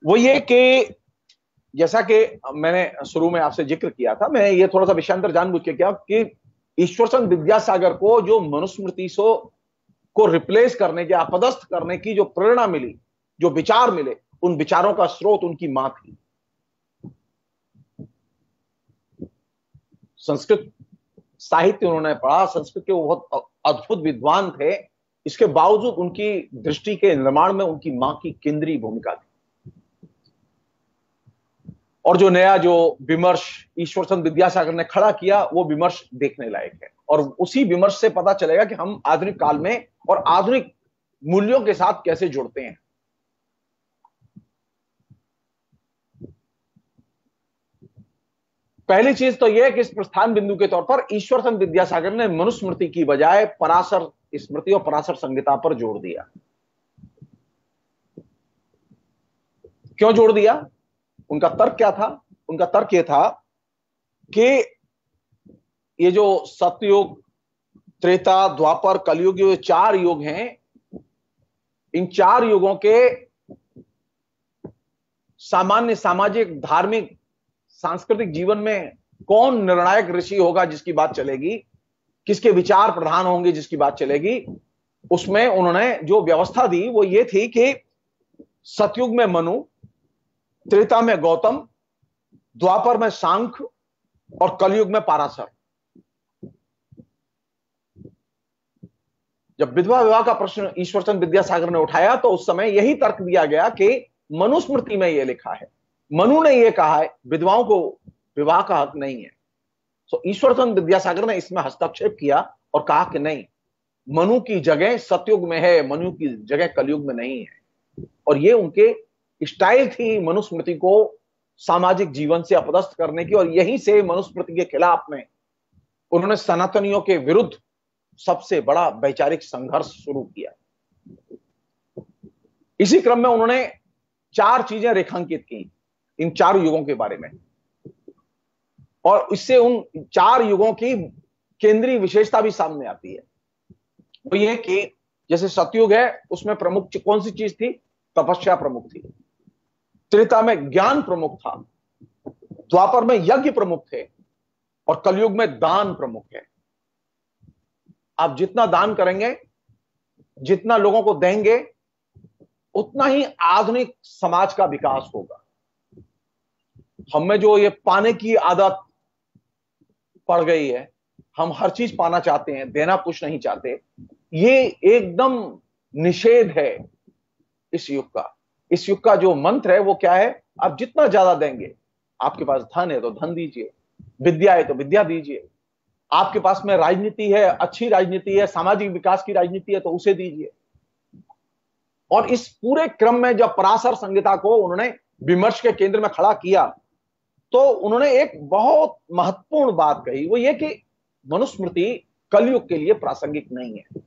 वो ये कि जैसा कि मैंने शुरू में आपसे जिक्र किया था, मैं ये थोड़ा सा विषयांतर जानबूझ के किया कि ईश्वरचंद विद्यासागर को जो मनुस्मृति को रिप्लेस करने के, अपदस्थ करने की जो प्रेरणा मिली, जो विचार मिले, उन विचारों का स्रोत उनकी मां थी। संस्कृत साहित्य उन्होंने पढ़ा, संस्कृत के वो बहुत अद्भुत विद्वान थे। इसके बावजूद उनकी दृष्टि के निर्माण में उनकी मां की केंद्रीय भूमिका थी। और जो नया जो विमर्श ईश्वर चंद्र विद्यासागर ने खड़ा किया वो विमर्श देखने लायक है। और उसी विमर्श से पता चलेगा कि हम आधुनिक काल में और आधुनिक मूल्यों के साथ कैसे जुड़ते हैं। पहली चीज तो यह कि इस प्रस्थान बिंदु के तौर पर ईश्वर चंद्र विद्यासागर ने मनुस्मृति की बजाय पराशर स्मृति और पराशर संहिता पर जोर दिया। क्यों जोर दिया? उनका तर्क क्या था? उनका तर्क यह था कि ये जो सतयुग, त्रेता, द्वापर, कलयुग, ये 4 युग हैं, इन 4 युगों के सामान्य सामाजिक, धार्मिक, सांस्कृतिक जीवन में कौन निर्णायक ऋषि होगा जिसकी बात चलेगी, किसके विचार प्रधान होंगे जिसकी बात चलेगी, उसमें उन्होंने जो व्यवस्था दी वो ये थी कि सतयुग में मनु, त्रेता में गौतम, द्वापर में सांख्य और कलयुग में पाराशर। जब विधवा विवाह का प्रश्न ईश्वरचंद्र विद्यासागर ने उठाया तो उस समय यही तर्क दिया गया कि मनुस्मृति में यह लिखा है, मनु ने यह कहा है, विधवाओं को विवाह का हक नहीं है। तो ईश्वरचंद्र विद्यासागर ने इसमें हस्तक्षेप किया और कहा कि नहीं, मनु की जगह सतयुग में है, मनु की जगह कलयुग में नहीं है। और ये उनके स्टाइल थी मनुस्मृति को सामाजिक जीवन से अपदस्थ करने की। और यहीं से मनुस्मृति के खिलाफ में उन्होंने सनातनियों के विरुद्ध सबसे बड़ा वैचारिक संघर्ष शुरू किया। इसी क्रम में उन्होंने 4 चीजें रेखांकित की इन 4 युगों के बारे में, और इससे उन 4 युगों की केंद्रीय विशेषता भी सामने आती है। वो ये कि जैसे सतयुग है, उसमें प्रमुख कौन सी चीज थी? तपस्या प्रमुख थी। त्रेता में ज्ञान प्रमुख था, द्वापर में यज्ञ प्रमुख थे, और कलयुग में दान प्रमुख है। आप जितना दान करेंगे, जितना लोगों को देंगे, उतना ही आधुनिक समाज का विकास होगा। हमें जो ये पाने की आदत पड़ गई है, हम हर चीज पाना चाहते हैं, देना कुछ नहीं चाहते, ये एकदम निषेध है इस युग का। इस युग का जो मंत्र है वो क्या है? आप जितना ज्यादा देंगे, आपके पास धन है तो धन दीजिए, विद्या है तो विद्या दीजिए, आपके पास में राजनीति है, अच्छी राजनीति है, सामाजिक विकास की राजनीति है तो उसे दीजिए। और इस पूरे क्रम में जब पराशर संहिता को उन्होंने विमर्श के केंद्र में खड़ा किया तो उन्होंने एक बहुत महत्वपूर्ण बात कही, वो ये कि मनुस्मृति कलयुग के लिए प्रासंगिक नहीं है।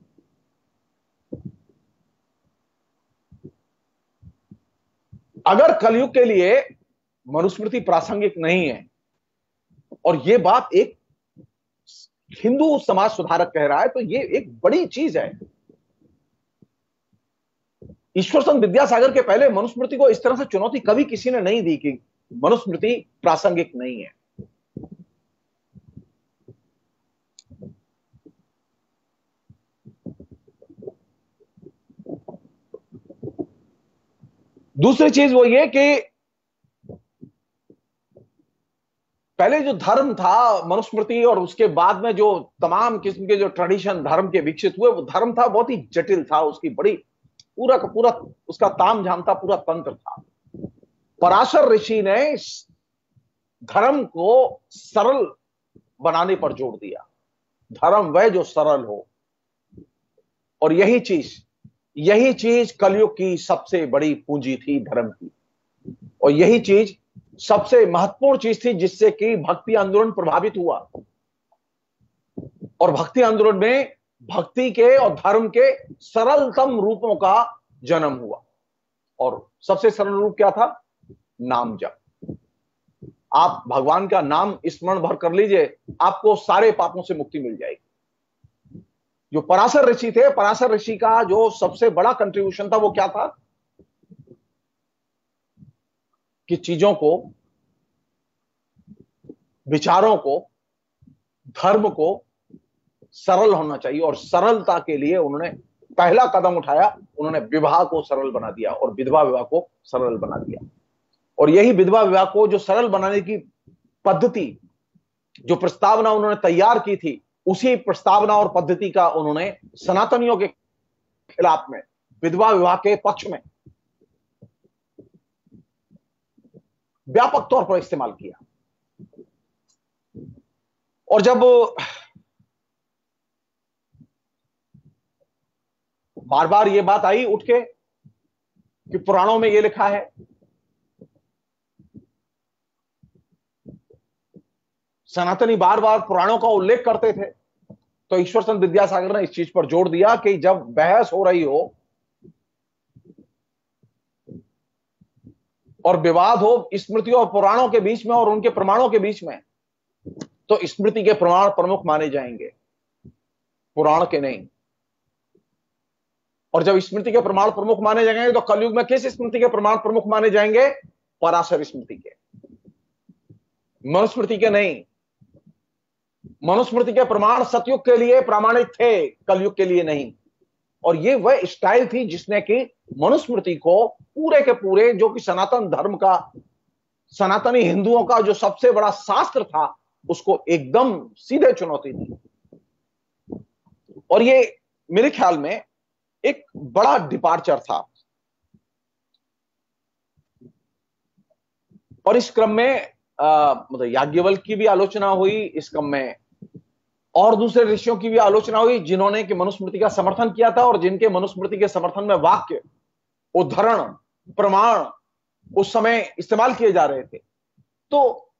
अगर कलयुग के लिए मनुस्मृति प्रासंगिक नहीं है, और यह बात एक हिंदू समाज सुधारक कह रहा है, तो यह एक बड़ी चीज है। ईश्वरचंद्र विद्यासागर के पहले मनुस्मृति को इस तरह से चुनौती कभी किसी ने नहीं दी कि मनुस्मृति प्रासंगिक नहीं है। दूसरी चीज वो ये कि पहले जो धर्म था मनुस्मृति और उसके बाद में जो तमाम किस्म के जो ट्रेडिशन धर्म के विकसित हुए, वो धर्म था बहुत ही जटिल था, उसकी बड़ी पूरा का पूरा उसका ताम झाम था, पूरा तंत्र था। पराशर ऋषि ने धर्म को सरल बनाने पर जोर दिया, धर्म वह जो सरल हो। और यही चीज कलयुग की सबसे बड़ी पूंजी थी धर्म की, और यही चीज सबसे महत्वपूर्ण चीज थी जिससे कि भक्ति आंदोलन प्रभावित हुआ। और भक्ति आंदोलन में भक्ति के और धर्म के सरलतम रूपों का जन्म हुआ। और सबसे सरल रूप क्या था? नाम जप। आप भगवान का नाम स्मरण भर कर लीजिए, आपको सारे पापों से मुक्ति मिल जाएगी। जो पराशर ऋषि थे, पराशर ऋषि का जो सबसे बड़ा कंट्रीब्यूशन था वो क्या था कि चीजों को, विचारों को, धर्म को सरल होना चाहिए। और सरलता के लिए उन्होंने पहला कदम उठाया, उन्होंने विवाह को सरल बना दिया और विधवा विवाह को सरल बना दिया। और यही विधवा विवाह को जो सरल बनाने की पद्धति, जो प्रस्तावना उन्होंने तैयार की थी, उसी प्रस्तावना और पद्धति का उन्होंने सनातनियों के खिलाफ में, विधवा विवाह के पक्ष में व्यापक तौर पर इस्तेमाल किया। और जब बार बार ये बात आई उठ के कि पुराणों में ये लिखा है, सनातनी बार बार पुराणों का उल्लेख करते थे, तो ईश्वर चंद्र विद्यासागर ने इस चीज पर जोर दिया कि जब बहस हो रही हो और विवाद हो स्मृतियों और पुराणों के बीच में और उनके प्रमाणों के बीच में, तो स्मृति के प्रमाण प्रमुख माने जाएंगे, पुराण के नहीं। और जब स्मृति के प्रमाण प्रमुख माने जाएंगे तो कलयुग में किस स्मृति के प्रमाण प्रमुख माने जाएंगे? पराशर स्मृति के, मनुस्मृति के नहीं। मनुस्मृति के प्रमाण सतयुग के लिए प्रामाणिक थे, कलयुग के लिए नहीं। और ये वह स्टाइल थी जिसने कि मनुस्मृति को पूरे के पूरे, जो कि सनातन धर्म का, सनातनी हिंदुओं का जो सबसे बड़ा शास्त्र था, उसको एकदम सीधे चुनौती दी। और ये मेरे ख्याल में एक बड़ा डिपार्चर था। और इस क्रम में मतलब याज्ञवल्क्य की भी आलोचना हुई, इस क्रम में और दूसरे ऋषियों की भी आलोचना हुई जिन्होंने कि मनुस्मृति का समर्थन किया था और जिनके मनुस्मृति के समर्थन में वाक्य, उद्धरण, प्रमाण उस समय इस्तेमाल किए जा रहे थे। तो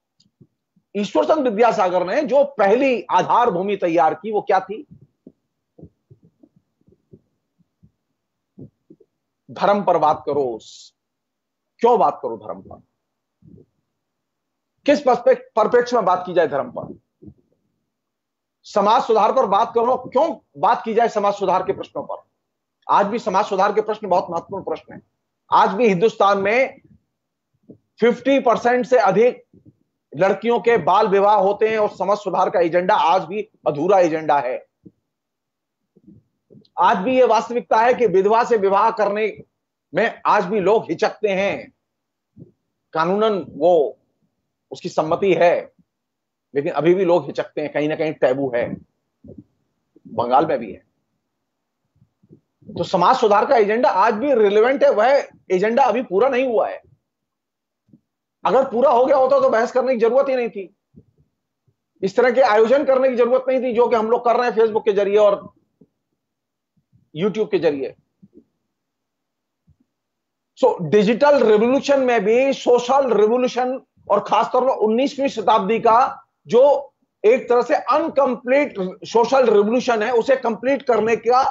ईश्वर चंद्र विद्यासागर ने जो पहली आधार भूमि तैयार की वो क्या थी? धर्म पर बात करो। क्यों बात करो धर्म पर? किस परिप्रेक्ष्य में बात की जाए धर्म पर? समाज सुधार पर बात करो। क्यों बात की जाए समाज सुधार के प्रश्नों पर? आज भी समाज सुधार के प्रश्न बहुत महत्वपूर्ण प्रश्न हैं। आज भी हिंदुस्तान में 50% से अधिक लड़कियों के बाल विवाह होते हैं और समाज सुधार का एजेंडा आज भी अधूरा एजेंडा है। आज भी यह वास्तविकता है कि विधवा से विवाह करने में आज भी लोग हिचकते हैं। कानूनन वो उसकी सम्मति है, लेकिन अभी भी लोग हिचकते हैं, कहीं ना कहीं टैबू है। बंगाल में भी है। तो समाज सुधार का एजेंडा आज भी रिलेवेंट है, वह एजेंडा अभी पूरा नहीं हुआ है। अगर पूरा हो गया होता तो बहस करने की जरूरत ही नहीं थी, इस तरह के आयोजन करने की जरूरत नहीं थी जो कि हम लोग कर रहे हैं फेसबुक के जरिए और यूट्यूब के जरिए। सो डिजिटल रिवॉल्यूशन में भी सोशल रिवॉल्यूशन और खासतौर पर 19वीं शताब्दी का जो एक तरह से अनकंप्लीट सोशल रिवॉल्यूशन है, उसे कंप्लीट करने का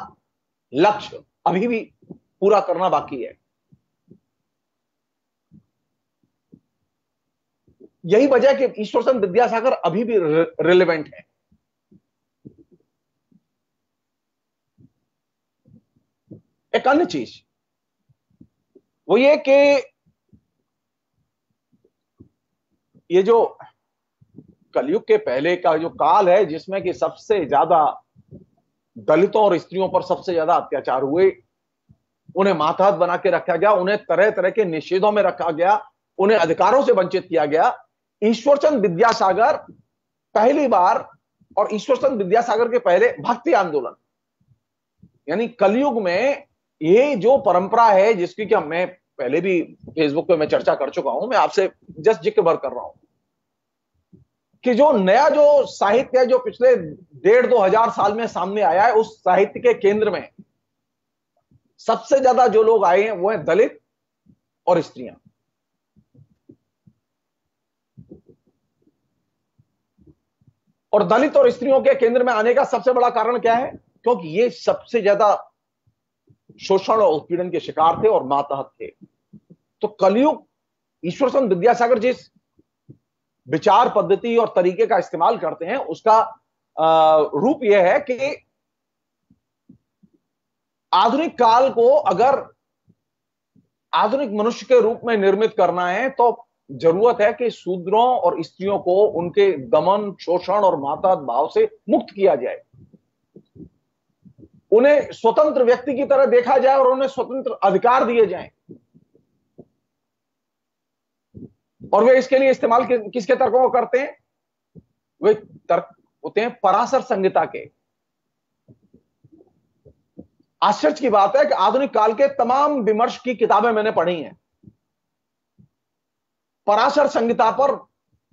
लक्ष्य अभी भी पूरा करना बाकी है। यही वजह है कि ईश्वर चंद्र विद्यासागर अभी भी रिलेवेंट है। एक अन्य चीज वो ये कि ये जो कलयुग के पहले का जो काल है जिसमें कि सबसे ज्यादा दलितों और स्त्रियों पर सबसे ज्यादा अत्याचार हुए, उन्हें मातहत बना के रखा गया, उन्हें तरह तरह के निषेधों में रखा गया, उन्हें अधिकारों से वंचित किया गया। ईश्वरचंद विद्यासागर पहली बार, और ईश्वरचंद विद्यासागर के पहले भक्ति आंदोलन, यानी कलयुग में ये जो परंपरा है जिसकी कि मैं पहले भी फेसबुक पे मैं चर्चा कर चुका हूं, मैं आपसे जस्ट जिक्र भर कर रहा हूं कि जो नया जो साहित्य है जो पिछले 1,500-2,000 साल में सामने आया है, उस साहित्य के केंद्र में सबसे ज्यादा जो लोग आए हैं वो है दलित और स्त्रियां। और दलित और स्त्रियों के केंद्र में आने का सबसे बड़ा कारण क्या है? क्योंकि ये सबसे ज्यादा शोषण और उत्पीड़न के शिकार थे और मातहत थे। तो कलयुग ईश्वरचंद विद्यासागर जिस विचार पद्धति और तरीके का इस्तेमाल करते हैं उसका रूप यह है कि आधुनिक काल को अगर आधुनिक मनुष्य के रूप में निर्मित करना है तो जरूरत है कि शूद्रों और स्त्रियों को उनके दमन, शोषण और मातहत भाव से मुक्त किया जाए, उन्हें स्वतंत्र व्यक्ति की तरह देखा जाए और उन्हें स्वतंत्र अधिकार दिए जाएं। और वे इसके लिए इस्तेमाल किसके तर्कों को करते हैं? वे तर्क होते हैं पराशर संहिता के। आश्चर्य की बात है कि आधुनिक काल के तमाम विमर्श की किताबें मैंने पढ़ी हैं, पराशर संहिता पर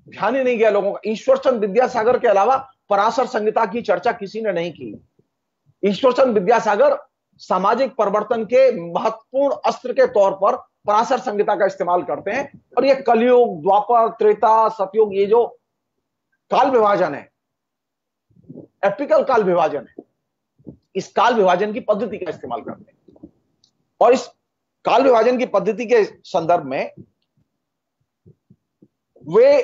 ध्यान ही नहीं गया लोगों का। ईश्वर चंद विद्यासागर के अलावा पराशर संहिता की चर्चा किसी ने नहीं की। ईश्वर चंद विद्यासागर सामाजिक परिवर्तन के महत्वपूर्ण अस्त्र के तौर पर पराशर संहिता का इस्तेमाल करते हैं। और ये कलयुग, द्वापर, त्रेता, सतयुग, ये जो काल विभाजन है, एपिकल काल विभाजन है, इस काल विभाजन की पद्धति का इस्तेमाल करते हैं। और इस काल विभाजन की पद्धति के संदर्भ में वे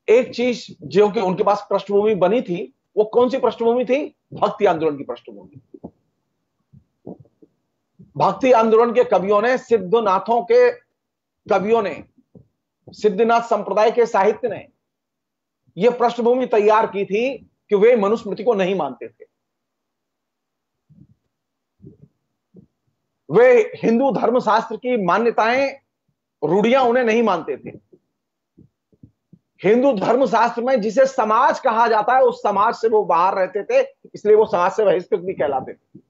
एक चीज जो कि उनके पास पृष्ठभूमि बनी थी, वो कौन सी पृष्ठभूमि थी? भक्ति आंदोलन की पृष्ठभूमि। भक्ति आंदोलन के कवियों ने, सिद्धनाथों के कवियों ने, सिद्धनाथ संप्रदाय के साहित्य ने यह पृष्ठभूमि तैयार की थी कि वे मनुस्मृति को नहीं मानते थे। वे हिंदू धर्मशास्त्र की मान्यताएं, रूढ़ियां उन्हें नहीं मानते थे। हिंदू धर्मशास्त्र में जिसे समाज कहा जाता है, उस समाज से वो बाहर रहते थे, इसलिए वो समाज से बहिष्कृत भी कहलाते थे।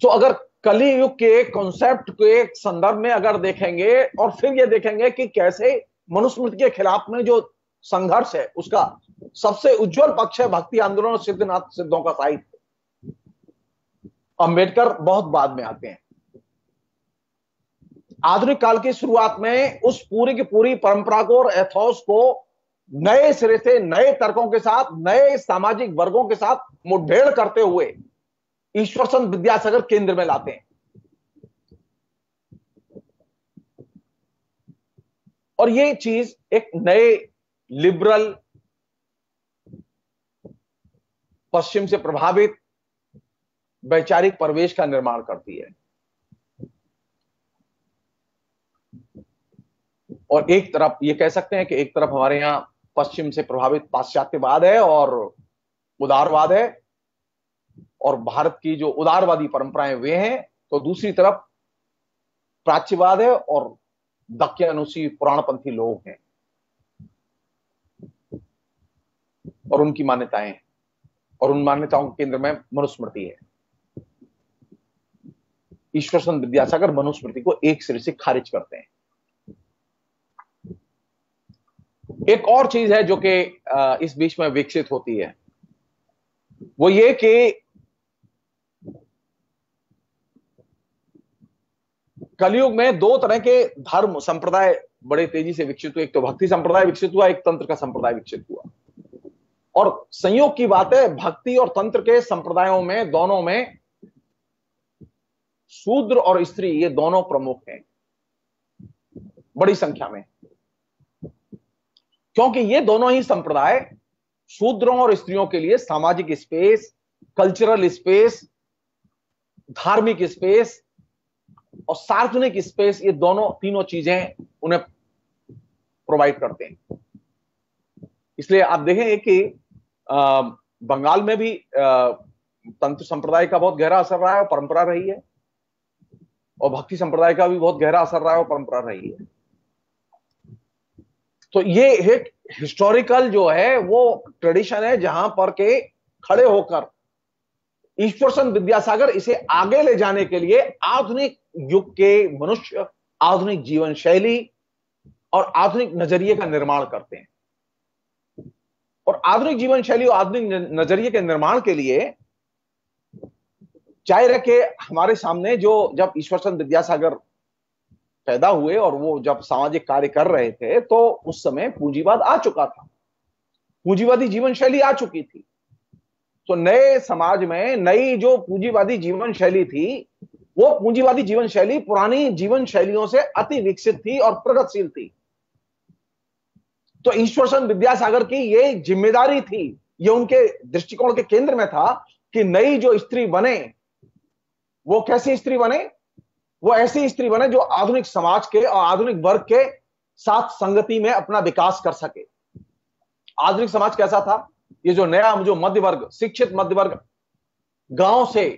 तो अगर कली युग के कॉन्सेप्ट के संदर्भ में अगर देखेंगे और फिर ये देखेंगे कि कैसे मनुस्मृति के खिलाफ में जो संघर्ष है, उसका सबसे उज्जवल पक्ष है भक्ति आंदोलन और सिद्धनाथ सिद्धों का साहित्य। अंबेडकर बहुत बाद में आते हैं। आधुनिक काल की शुरुआत में उस पूरी की पूरी परंपरा को और एथोस को नए सिरे से, नए तर्कों के साथ, नए सामाजिक वर्गों के साथ मुठभेड़ करते हुए ईश्वर चंद विद्यासागर केंद्र में लाते हैं। और ये चीज एक नए लिबरल, पश्चिम से प्रभावित वैचारिक परिवेश का निर्माण करती है। और एक तरफ ये कह सकते हैं कि एक तरफ हमारे यहां पश्चिम से प्रभावित पाश्चात्यवाद है और उदारवाद है, और भारत की जो उदारवादी परंपराएं वे हैं, तो दूसरी तरफ प्राच्यवाद है और दक्यानुसी पुराणपंथी लोग हैं और उनकी मान्यताएं हैं, और उन मान्यताओं के केंद्र में मनुस्मृति है। ईश्वर चंद विद्यासागर मनुस्मृति को एक सिरे से खारिज करते हैं। एक और चीज है जो कि इस बीच में विकसित होती है, वो ये कि कलयुग में दो तरह के धर्म संप्रदाय बड़े तेजी से विकसित हुए। एक तो भक्ति संप्रदाय विकसित हुआ, एक तंत्र का संप्रदाय विकसित हुआ। और संयोग की बात है, भक्ति और तंत्र के संप्रदायों में, दोनों में शूद्र और स्त्री, ये दोनों प्रमुख हैं बड़ी संख्या में, क्योंकि ये दोनों ही संप्रदाय शूद्रों और स्त्रियों के लिए सामाजिक स्पेस, कल्चरल स्पेस, धार्मिक स्पेस और सार्वजनिक स्पेस, ये दोनों तीनों चीजें उन्हें प्रोवाइड करते हैं। इसलिए आप देखेंगे कि बंगाल में भी तंत्र संप्रदाय का बहुत गहरा असर रहा है और परंपरा रही है, और भक्ति संप्रदाय का भी बहुत गहरा असर रहा है और परंपरा रही है। तो ये एक हिस्टोरिकल जो है वो ट्रेडिशन है, जहां पर के खड़े होकर ईश्वर चंद विद्यासागर इसे आगे ले जाने के लिए आधुनिक युग के मनुष्य, आधुनिक जीवन शैली और आधुनिक नजरिए का निर्माण करते हैं। और आधुनिक जीवन शैली और आधुनिक नजरिए के निर्माण के लिए चाहे रखे हमारे सामने, जो जब ईश्वर चंद विद्यासागर पैदा हुए और वो जब सामाजिक कार्य कर रहे थे, तो उस समय पूंजीवाद आ चुका था, पूंजीवादी जीवन शैली आ चुकी थी। तो नए समाज में नई जो पूंजीवादी जीवन शैली थी, वो पूंजीवादी जीवन शैली पुरानी जीवन शैलियों से अति विकसित थी और प्रगतिशील थी। तो ईश्वर चंद विद्यासागर की ये जिम्मेदारी थी, ये उनके दृष्टिकोण के केंद्र में था कि नई जो स्त्री बने, वो कैसी स्त्री बने? वो ऐसी स्त्री बने जो आधुनिक समाज के और आधुनिक वर्ग के साथ संगति में अपना विकास कर सके। आधुनिक समाज कैसा था? ये जो नया जो मध्य वर्ग, शिक्षित मध्य वर्ग गांव से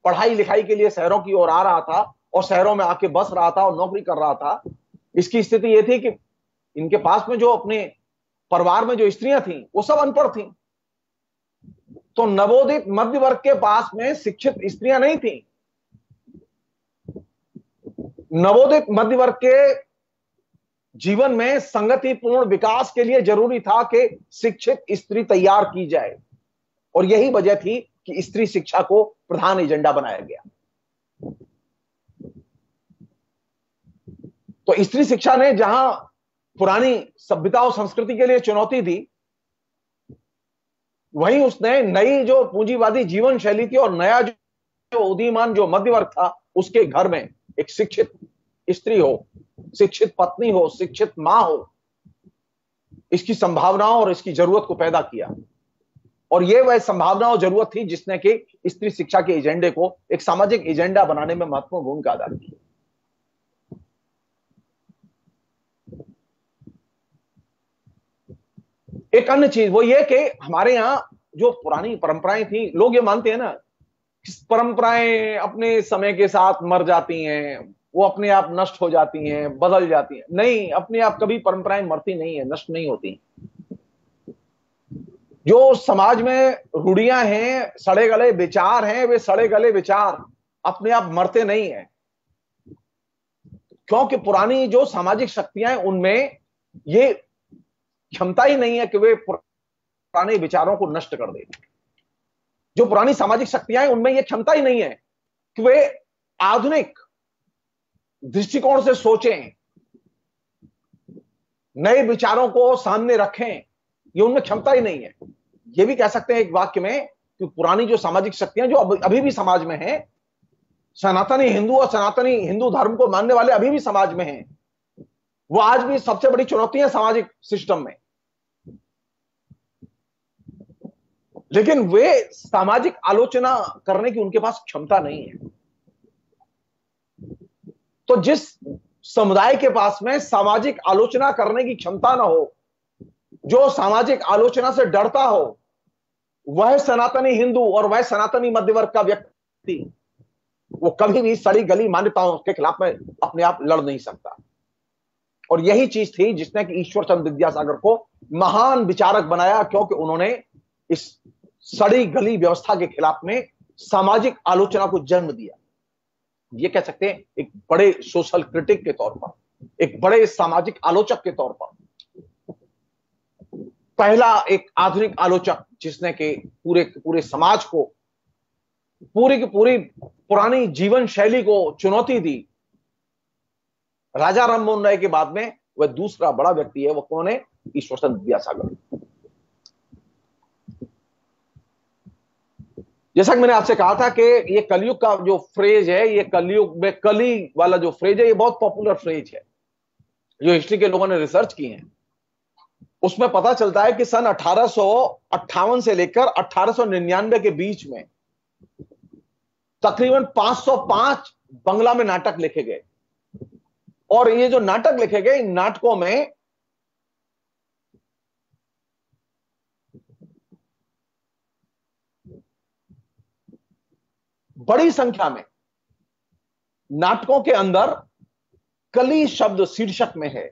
पढ़ाई लिखाई के लिए शहरों की ओर आ रहा था और शहरों में आके बस रहा था और नौकरी कर रहा था। इसकी स्थिति यह थी कि इनके पास में जो अपने परिवार में जो स्त्रियां थीं, वो सब अनपढ़ थीं। तो नवोदित मध्य वर्ग के पास में शिक्षित स्त्रियां नहीं थी। नवोदित मध्य वर्ग के जीवन में संगतिपूर्ण विकास के लिए जरूरी था कि शिक्षित स्त्री तैयार की जाए, और यही वजह थी कि स्त्री शिक्षा को प्रधान एजेंडा बनाया गया। तो स्त्री शिक्षा ने जहां पुरानी सभ्यता और संस्कृति के लिए चुनौती दी, वहीं उसने नई जो पूंजीवादी जीवन शैली थी और नया जो उदीयमान जो मध्य वर्ग था, उसके घर में एक शिक्षित स्त्री हो, शिक्षित पत्नी हो, शिक्षित मां हो, इसकी संभावनाओं और इसकी जरूरत को पैदा किया। और यह वह संभावना और जरूरत थी जिसने कि स्त्री शिक्षा के एजेंडे को एक सामाजिक एजेंडा बनाने में महत्वपूर्ण भूमिका अदा की। एक अन्य चीज वो ये कि हमारे यहां जो पुरानी परंपराएं थी, लोग ये मानते हैं ना, परंपराएं अपने समय के साथ मर जाती हैं, वो अपने आप नष्ट हो जाती हैं, बदल जाती हैं। नहीं, अपने आप कभी परंपराएं मरती नहीं है, नष्ट नहीं होती। जो समाज में रूढ़ियां हैं, सड़े गले विचार हैं, वे सड़े गले विचार अपने आप मरते नहीं है, क्योंकि पुरानी जो सामाजिक शक्तियां हैं उनमें ये क्षमता ही नहीं है कि वे पुराने विचारों को नष्ट कर दे। जो पुरानी सामाजिक शक्तियां हैं उनमें यह क्षमता ही नहीं है कि वे आधुनिक दृष्टिकोण से सोचें, नए विचारों को सामने रखें, ये उनमें क्षमता ही नहीं है। ये भी कह सकते हैं एक वाक्य में कि पुरानी जो सामाजिक शक्तियां जो अभी भी समाज में हैं, सनातनी हिंदू और सनातनी हिंदू धर्म को मानने वाले अभी भी समाज में हैं, वो आज भी सबसे बड़ी चुनौती है सामाजिक सिस्टम में। लेकिन वे सामाजिक आलोचना करने की उनके पास क्षमता नहीं है। तो जिस समुदाय के पास में सामाजिक आलोचना करने की क्षमता ना हो, जो सामाजिक आलोचना से डरता हो, वह सनातनी हिंदू और वह सनातनी मध्य वर्ग का व्यक्ति वो कभी भी सड़ी गली मान्यताओं के खिलाफ में अपने आप लड़ नहीं सकता। और यही चीज थी जिसने कि ईश्वर चंद्र विद्यासागर को महान विचारक बनाया, क्योंकि उन्होंने इस सड़ी गली व्यवस्था के खिलाफ में सामाजिक आलोचना को जन्म दिया। ये कह सकते हैं एक बड़े सोशल क्रिटिक के तौर पर, एक बड़े सामाजिक आलोचक के तौर पर, पहला एक आधुनिक आलोचक जिसने के पूरे समाज को, पूरी की पूरी पुरानी जीवन शैली को चुनौती दी। राजा राममोहन राय के बाद में वह दूसरा बड़ा व्यक्ति है। वो कौन है? ईश्वर चंद्र विद्यासागर। जैसा कि मैंने आपसे कहा था कि ये कलयुग का जो फ्रेज है, ये कलयुग में कली वाला जो फ्रेज है, ये बहुत पॉपुलर फ्रेज है। जो हिस्ट्री के लोगों ने रिसर्च की है उसमें पता चलता है कि सन 1858 से लेकर 1899 के बीच में तकरीबन 505 बंगला में नाटक लिखे गए। और ये जो नाटक लिखे गए, इन नाटकों में बड़ी संख्या में नाटकों के अंदर कली शब्द शीर्षक में है।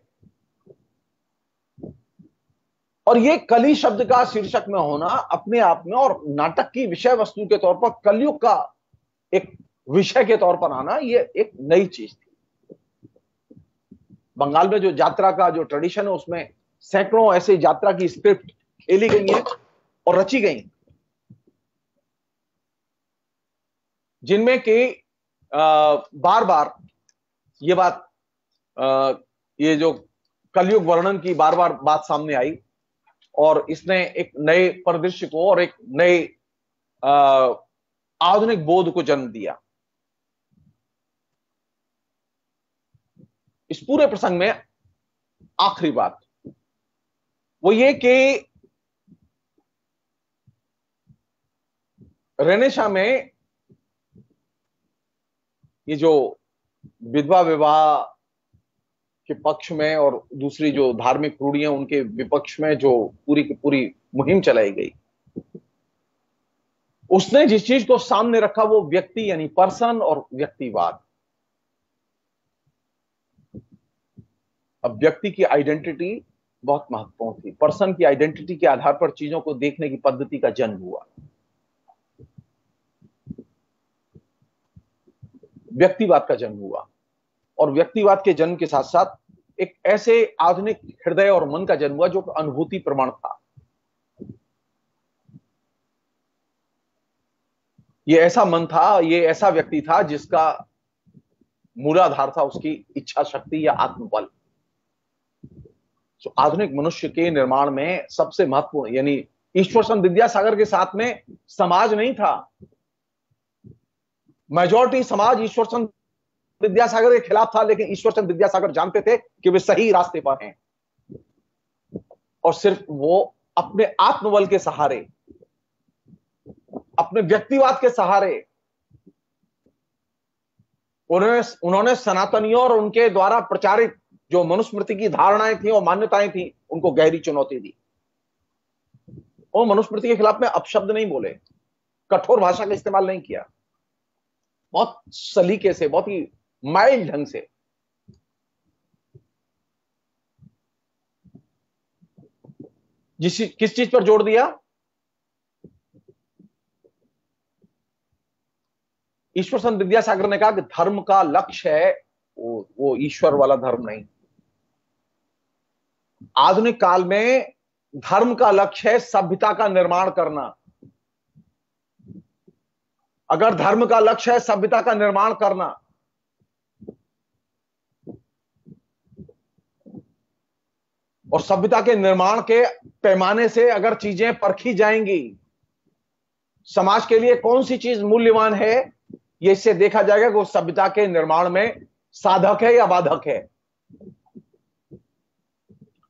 और ये कली शब्द का शीर्षक में होना अपने आप में, और नाटक की विषय वस्तु के तौर पर कलयुग का एक विषय के तौर पर आना, ये एक नई चीज थी। बंगाल में जो यात्रा का जो ट्रेडिशन है उसमें सैकड़ों ऐसे यात्रा की स्क्रिप्ट खेली गई है और रची गई, जिनमें कि बार बार ये बात, ये जो कलयुग वर्णन की बार बार बात सामने आई, और इसने एक नए परिदृश्य को और एक नए आधुनिक बोध को जन्म दिया। इस पूरे प्रसंग में आखिरी बात वो ये कि रेनेशा में ये जो विधवा विवाह के पक्ष में और दूसरी जो धार्मिक रूढ़ियां उनके विपक्ष में जो पूरी की पूरी मुहिम चलाई गई, उसने जिस चीज को सामने रखा वो व्यक्ति यानी पर्सन और व्यक्तिवाद। अब व्यक्ति की आइडेंटिटी बहुत महत्वपूर्ण थी। पर्सन की आइडेंटिटी के आधार पर चीजों को देखने की पद्धति का जन्म हुआ। व्यक्तिवाद का जन्म हुआ, और व्यक्तिवाद के जन्म के साथ साथ एक ऐसे आधुनिक हृदय और मन का जन्म हुआ जो अनुभूति प्रमाण था। ये ऐसा मन था, ये ऐसा व्यक्ति था जिसका मूलाधार था उसकी इच्छा शक्ति या आत्मबल। तो आधुनिक मनुष्य के निर्माण में सबसे महत्वपूर्ण, यानी ईश्वर चंद्र विद्यासागर के साथ में समाज नहीं था। मेजॉरिटी समाज ईश्वर चंद्र विद्यासागर के खिलाफ था, लेकिन ईश्वर चंद्र विद्यासागर जानते थे कि वे सही रास्ते पर हैं, और सिर्फ वो अपने आत्मबल के सहारे, अपने व्यक्तिवाद के सहारे उन्होंने सनातनियों और उनके द्वारा प्रचारित जो मनुस्मृति की धारणाएं थी और मान्यताएं थी उनको गहरी चुनौती दी। और मनुस्मृति के खिलाफ में अपशब्द नहीं बोले, कठोर भाषा का इस्तेमाल नहीं किया, बहुत सलीके से, बहुत ही माइल्ड ढंग से। किस चीज पर जोर दिया? ईश्वर चंद्र विद्यासागर ने कहा कि धर्म का लक्ष्य है वो ईश्वर वाला धर्म नहीं। आधुनिक काल में धर्म का लक्ष्य है सभ्यता का निर्माण करना। अगर धर्म का लक्ष्य है सभ्यता का निर्माण करना, और सभ्यता के निर्माण के पैमाने से अगर चीजें परखी जाएंगी, समाज के लिए कौन सी चीज मूल्यवान है, ये इससे देखा जाएगा कि वो सभ्यता के निर्माण में साधक है या बाधक है।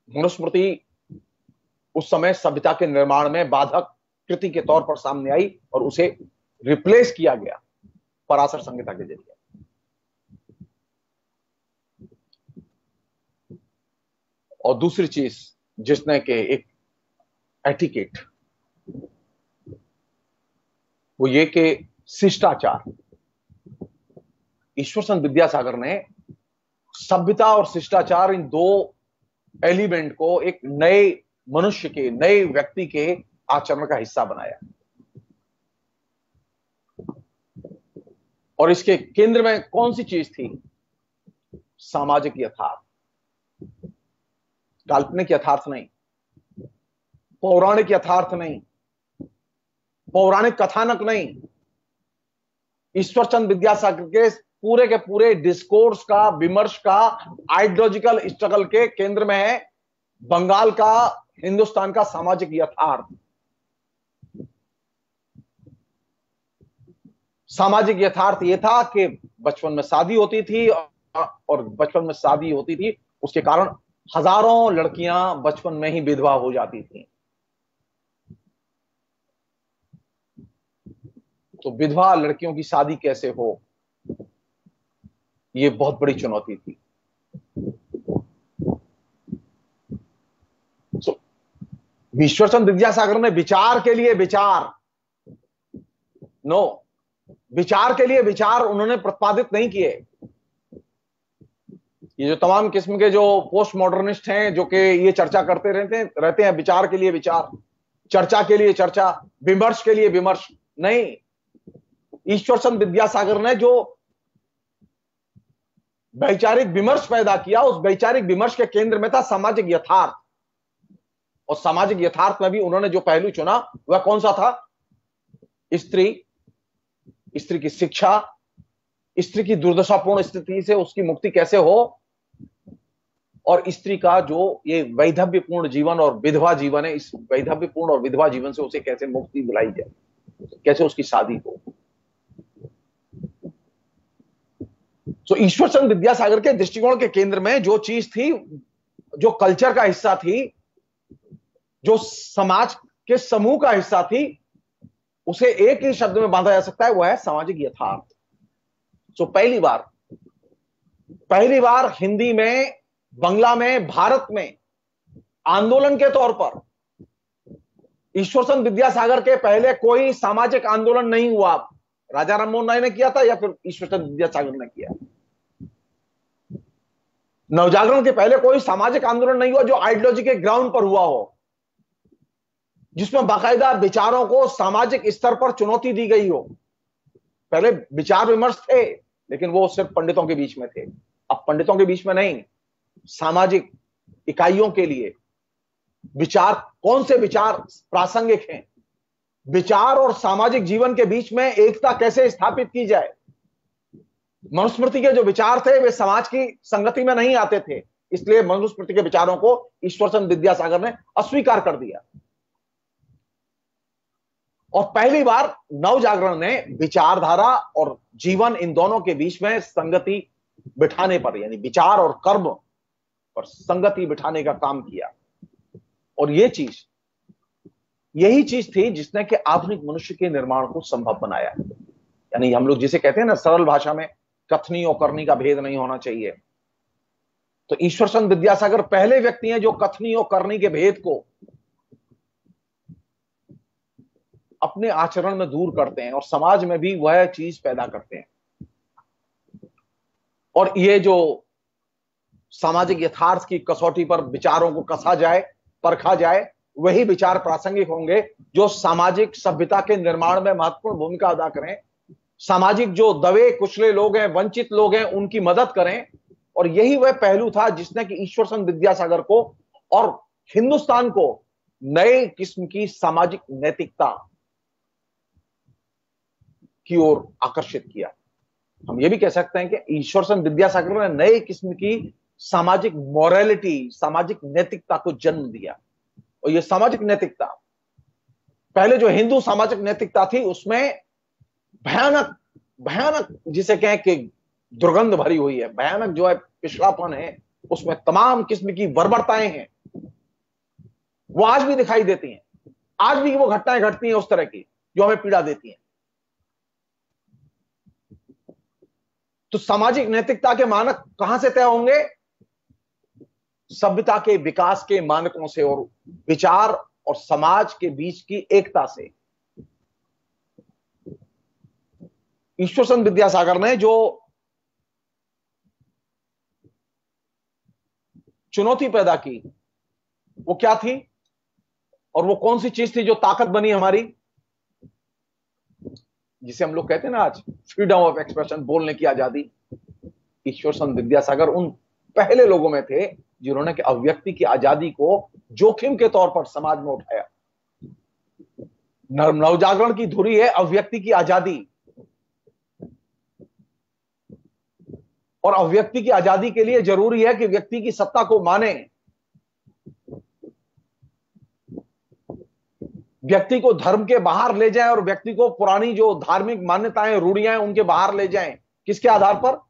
मनुस्मृति उस समय सभ्यता के निर्माण में बाधक कृति के तौर पर सामने आई और उसे रिप्लेस किया गया पराशर संहिता के जरिए। और दूसरी चीज जिसने के एक एटिकेट, वो ये कि शिष्टाचार। ईश्वर चंद्र विद्यासागर ने सभ्यता और शिष्टाचार, इन दो एलिमेंट को एक नए मनुष्य के, नए व्यक्ति के आचरण का हिस्सा बनाया, और इसके केंद्र में कौन सी चीज थी? सामाजिक यथार्थ, काल्पनिक यथार्थ नहीं, पौराणिक यथार्थ नहीं, पौराणिक कथानक नहीं। ईश्वर चंद्र विद्यासागर के पूरे डिस्कोर्स का, विमर्श का, आइडियोलॉजिकल स्ट्रगल के केंद्र में है बंगाल का, हिंदुस्तान का सामाजिक यथार्थ। सामाजिक यथार्थ यह था कि बचपन में शादी होती थी, और बचपन में शादी होती थी उसके कारण हजारों लड़कियां बचपन में ही विधवा हो जाती थी। तो विधवा लड़कियों की शादी कैसे हो, यह बहुत बड़ी चुनौती थी। ईश्वर चंद्र विद्यासागर ने विचार के लिए विचार, विचार के लिए विचार उन्होंने प्रतिपादित नहीं किए। ये जो तमाम किस्म के जो पोस्ट मॉडर्निस्ट हैं जो कि ये चर्चा करते रहते हैं विचार के लिए विचार, चर्चा के लिए चर्चा, विमर्श के लिए विमर्श, नहीं। ईश्वर चंद्र विद्यासागर ने जो वैचारिक विमर्श पैदा किया, उस वैचारिक विमर्श के केंद्र में था सामाजिक यथार्थ। और सामाजिक यथार्थ में भी उन्होंने जो पहलू चुना वह कौन सा था? स्त्री की शिक्षा, स्त्री की दुर्दशापूर्ण स्थिति से उसकी मुक्ति कैसे हो, और स्त्री का जो ये वैधव्यपूर्ण जीवन और विधवा जीवन है, इस वैधव्यपूर्ण और विधवा जीवन से उसे कैसे मुक्ति दिलाई जाए, कैसे उसकी शादी हो। तो ईश्वर चंद्र विद्यासागर के दृष्टिकोण के केंद्र में जो चीज थी, जो कल्चर का हिस्सा थी, जो समाज के समूह का हिस्सा थी, उसे एक ही शब्द में बांधा जा सकता है, वह है सामाजिक यथार्थ। तो पहली बार हिंदी में, बंगला में, भारत में आंदोलन के तौर पर ईश्वर चंद्र विद्यासागर के पहले कोई सामाजिक आंदोलन नहीं हुआ। राजा राममोहन राय ने किया था या फिर ईश्वर चंद्र विद्यासागर ने किया? नवजागरण के पहले कोई सामाजिक आंदोलन नहीं हुआ जो आइडियोलॉजी के ग्राउंड पर हुआ हो, जिसमें बाकायदा विचारों को सामाजिक स्तर पर चुनौती दी गई हो। पहले विचार विमर्श थे, लेकिन वो सिर्फ पंडितों के बीच में थे। अब पंडितों के बीच में नहीं, सामाजिक इकाइयों के लिए विचार, कौन से विचार प्रासंगिक हैं, विचार और सामाजिक जीवन के बीच में एकता कैसे स्थापित की जाए। मनुस्मृति के जो विचार थे वे समाज की संगति में नहीं आते थे, इसलिए मनुस्मृति के विचारों को ईश्वरचंद्र विद्यासागर ने अस्वीकार कर दिया। और पहली बार नवजागरण ने विचारधारा और जीवन, इन दोनों के बीच में संगति बिठाने पर, यानी विचार और कर्म पर संगति बिठाने का काम किया। और यही चीज थी जिसने कि आधुनिक मनुष्य के निर्माण को संभव बनाया। यानी हम लोग जिसे कहते हैं ना सरल भाषा में, कथनी और करनी का भेद नहीं होना चाहिए। तो ईश्वरचंद्र विद्यासागर पहले व्यक्ति हैं जो कथनी और करनी के भेद को अपने आचरण में दूर करते हैं और समाज में भी वह चीज पैदा करते हैं। और ये जो सामाजिक यथार्थ की कसौटी पर विचारों को कसा जाए, परखा जाए, वही विचार प्रासंगिक होंगे जो सामाजिक सभ्यता के निर्माण में महत्वपूर्ण भूमिका अदा करें, सामाजिक जो दबे कुचले लोग हैं, वंचित लोग हैं, उनकी मदद करें। और यही वह पहलू था जिसने कि ईश्वरचंद्र विद्यासागर को और हिंदुस्तान को नए किस्म की सामाजिक नैतिकता की ओर आकर्षित किया। हम ये भी कह सकते हैं कि ईश्वरचंद्र विद्यासागर ने नए किस्म की सामाजिक मोरालिटी, सामाजिक नैतिकता को जन्म दिया। और ये सामाजिक नैतिकता, पहले जो हिंदू सामाजिक नैतिकता थी उसमें भयानक भयानक जिसे कहें कि दुर्गंध भरी हुई है, भयानक जो है पिछड़ापन है, उसमें तमाम किस्म की बर्बरताएं हैं, वो आज भी दिखाई देती हैं। आज भी वो घटनाएं घटती हैं उस तरह की जो हमें पीड़ा देती हैं। तो सामाजिक नैतिकता के मानक कहां से तय होंगे? सभ्यता के विकास के मानकों से और विचार और समाज के बीच की एकता से। ईश्वरचंद्र विद्यासागर ने जो चुनौती पैदा की वो क्या थी और वो कौन सी चीज थी जो ताकत बनी हमारी, जिसे हम लोग कहते हैं ना आज फ्रीडम ऑफ एक्सप्रेशन, बोलने की आजादी। ईश्वरचंद्र विद्यासागर उन पहले लोगों में थे जिन्होंने कि अभिव्यक्ति की आजादी को जोखिम के तौर पर समाज में उठाया। नवजागरण की धुरी है अभिव्यक्ति की आजादी, और अभिव्यक्ति की आजादी के लिए जरूरी है कि व्यक्ति की सत्ता को माने, व्यक्ति को धर्म के बाहर ले जाए और व्यक्ति को पुरानी जो धार्मिक मान्यताएं, रूढ़ियां हैं, उनके बाहर ले जाएं। किसके आधार पर?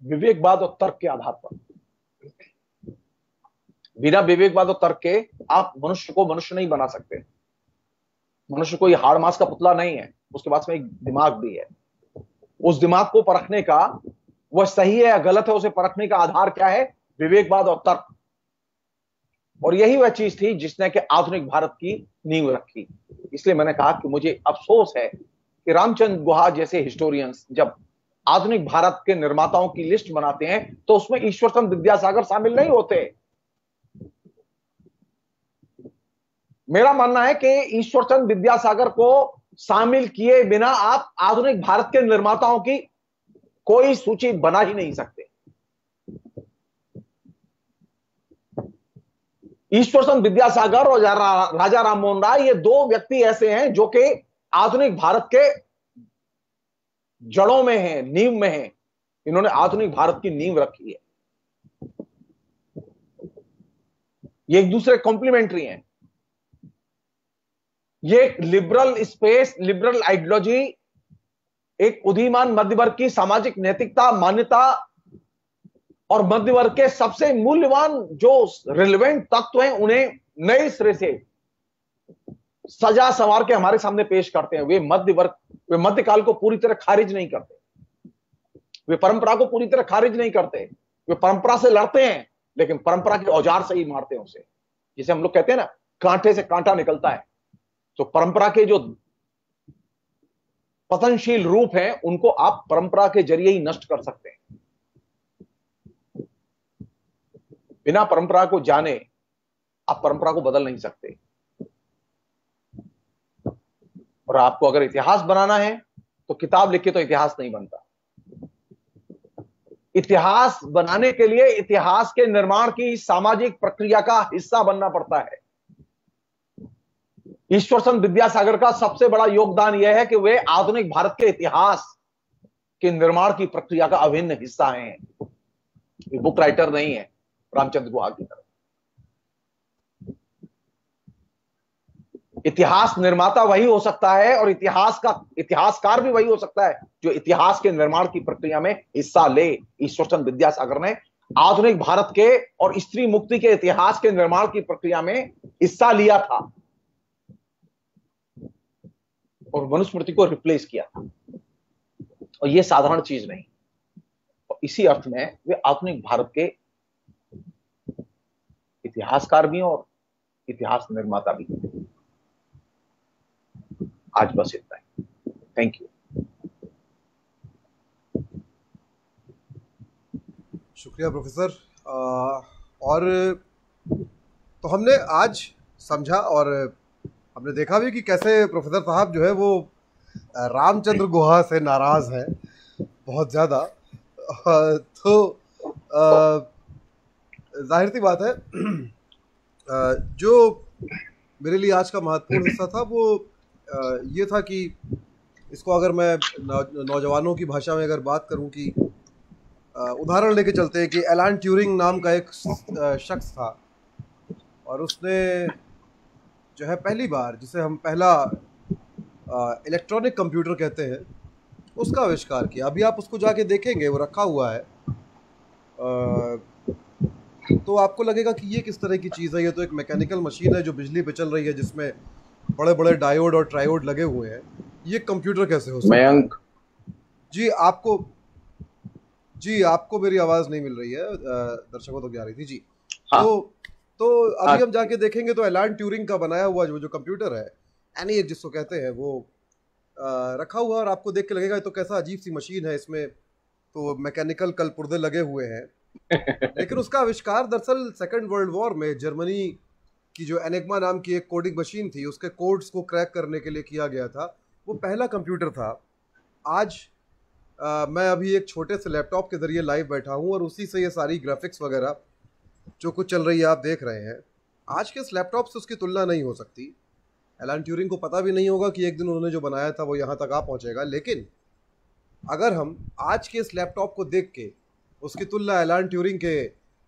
विवेकवाद और तर्क के आधार पर। बिना विवेकवाद और तर्क के आप मनुष्य को मनुष्य नहीं बना सकते। मनुष्य कोई हाड़ मांस का पुतला नहीं है, उसके पास में एक दिमाग भी है। उस दिमाग को परखने का, वह सही है या गलत है, उसे परखने का आधार क्या है? विवेकवाद और तर्क। और यही वह चीज थी जिसने कि आधुनिक भारत की नींव रखी। इसलिए मैंने कहा कि मुझे अफसोस है कि रामचंद्र गुहा जैसे हिस्टोरियंस जब आधुनिक भारत के निर्माताओं की लिस्ट बनाते हैं तो उसमें ईश्वरचंद्र विद्यासागर शामिल नहीं होते। मेरा मानना है कि ईश्वरचंद्र विद्यासागर को शामिल किए बिना आप आधुनिक भारत के निर्माताओं की कोई सूची बना ही नहीं सकते। ईश्वरचंद्र विद्यासागर और राजा राममोहन राय, ये दो व्यक्ति ऐसे हैं जो कि आधुनिक भारत के जड़ों में हैं, नींव में हैं। इन्होंने आधुनिक भारत की नींव रखी है। ये एक दूसरे कॉम्प्लीमेंट्री हैं। ये एक लिबरल स्पेस, लिबरल आइडियोलॉजी, एक उदीयमान मध्यवर्ग की सामाजिक नैतिकता, मान्यता और मध्यवर्ग के सबसे मूल्यवान जो रिलेवेंट तत्व हैं उन्हें नए सिरे से सजा संवार के हमारे सामने पेश करते हैं। वे मध्यवर्ग, वे मध्यकाल को पूरी तरह खारिज नहीं करते, वे परंपरा को पूरी तरह खारिज नहीं करते। वे परंपरा से लड़ते हैं लेकिन परंपरा के औजार से ही मारते हैं उसे। जिसे हम लोग कहते हैं ना, कांटे से कांटा निकलता है। तो परंपरा के जो पतनशील रूप हैं उनको आप परंपरा के जरिए ही नष्ट कर सकते हैं। बिना परंपरा को जाने आप परंपरा को बदल नहीं सकते। और आपको अगर इतिहास बनाना है तो किताब लिख के तो इतिहास नहीं बनता। इतिहास बनाने के लिए इतिहास के निर्माण की सामाजिक प्रक्रिया का हिस्सा बनना पड़ता है। ईश्वर चंद्र विद्यासागर का सबसे बड़ा योगदान यह है कि वे आधुनिक भारत के इतिहास के निर्माण की प्रक्रिया का अभिन्न हिस्सा हैं। वे बुक राइटर नहीं है रामचंद्र गुहा की तरह। इतिहास निर्माता वही हो सकता है और इतिहासकार भी वही हो सकता है जो इतिहास के निर्माण की प्रक्रिया में हिस्सा ले। ईश्वरचंद्र विद्यासागर ने आधुनिक भारत के और स्त्री मुक्ति के इतिहास के निर्माण की प्रक्रिया में हिस्सा लिया था और मनुस्मृति को रिप्लेस किया था, और यह साधारण चीज नहीं। और इसी अर्थ में वे आधुनिक भारत के इतिहासकार भी और इतिहास निर्माता भी। आज बस इतना ही। Thank you. शुक्रिया प्रोफेसर। और तो हमने आज समझा और हमने देखा भी कि कैसे प्रोफेसर साहब जो है वो रामचंद्र गुहा से नाराज हैं बहुत ज़्यादा। तो जाहिर सी बात है जो मेरे लिए आज का महत्वपूर्ण हिस्सा था वो ये था कि इसको अगर मैं नौजवानों की भाषा में अगर बात करूं कि उदाहरण लेके चलते हैं कि एलन ट्यूरिंग नाम का एक शख्स था और उसने जो है पहली बार, जिसे हम पहला इलेक्ट्रॉनिक कंप्यूटर कहते हैं, उसका आविष्कार किया। अभी आप उसको जाके देखेंगे, वो रखा हुआ है, तो आपको लगेगा कि ये किस तरह की चीज़ है। ये तो एक मैकेनिकल मशीन है जो बिजली पे चल रही है, जिसमें बड़े बड़े डायोड और ट्रायोड लगे हुए हैं। ये कंप्यूटर कैसे हो सकता है? मयंक जी आपको मेरी आवाज़ नहीं मिल रही है, दर्शकों तो जा रही थी जी। हाँ। तो अभी हम जाके देखेंगे तो एलन ट्यूरिंग का बनाया हुआ जो कंप्यूटर है, एनिएक जिसको कहते हैं, वो रखा हुआ है और आपको देख के लगेगा तो कैसा अजीब सी मशीन है, इसमें तो मैकेनिकल कलपुर्जे लगे हुए हैं। लेकिन उसका आविष्कार दरअसल सेकेंड वर्ल्ड वॉर में जर्मनी की जो एनिग्मा नाम की एक कोडिंग मशीन थी, उसके कोड्स को क्रैक करने के लिए किया गया था। वो पहला कंप्यूटर था। आज मैं अभी एक छोटे से लैपटॉप के ज़रिए लाइव बैठा हूँ और उसी से ये सारी ग्राफिक्स वगैरह जो कुछ चल रही है आप देख रहे हैं। आज के इस लैपटॉप से उसकी तुलना नहीं हो सकती। एलन ट्यूरिंग को पता भी नहीं होगा कि एक दिन उन्होंने जो बनाया था वो यहाँ तक आ पहुँचेगा। लेकिन अगर हम आज के इस लैपटॉप को देख के उसकी तुलना एलन ट्यूरिंग के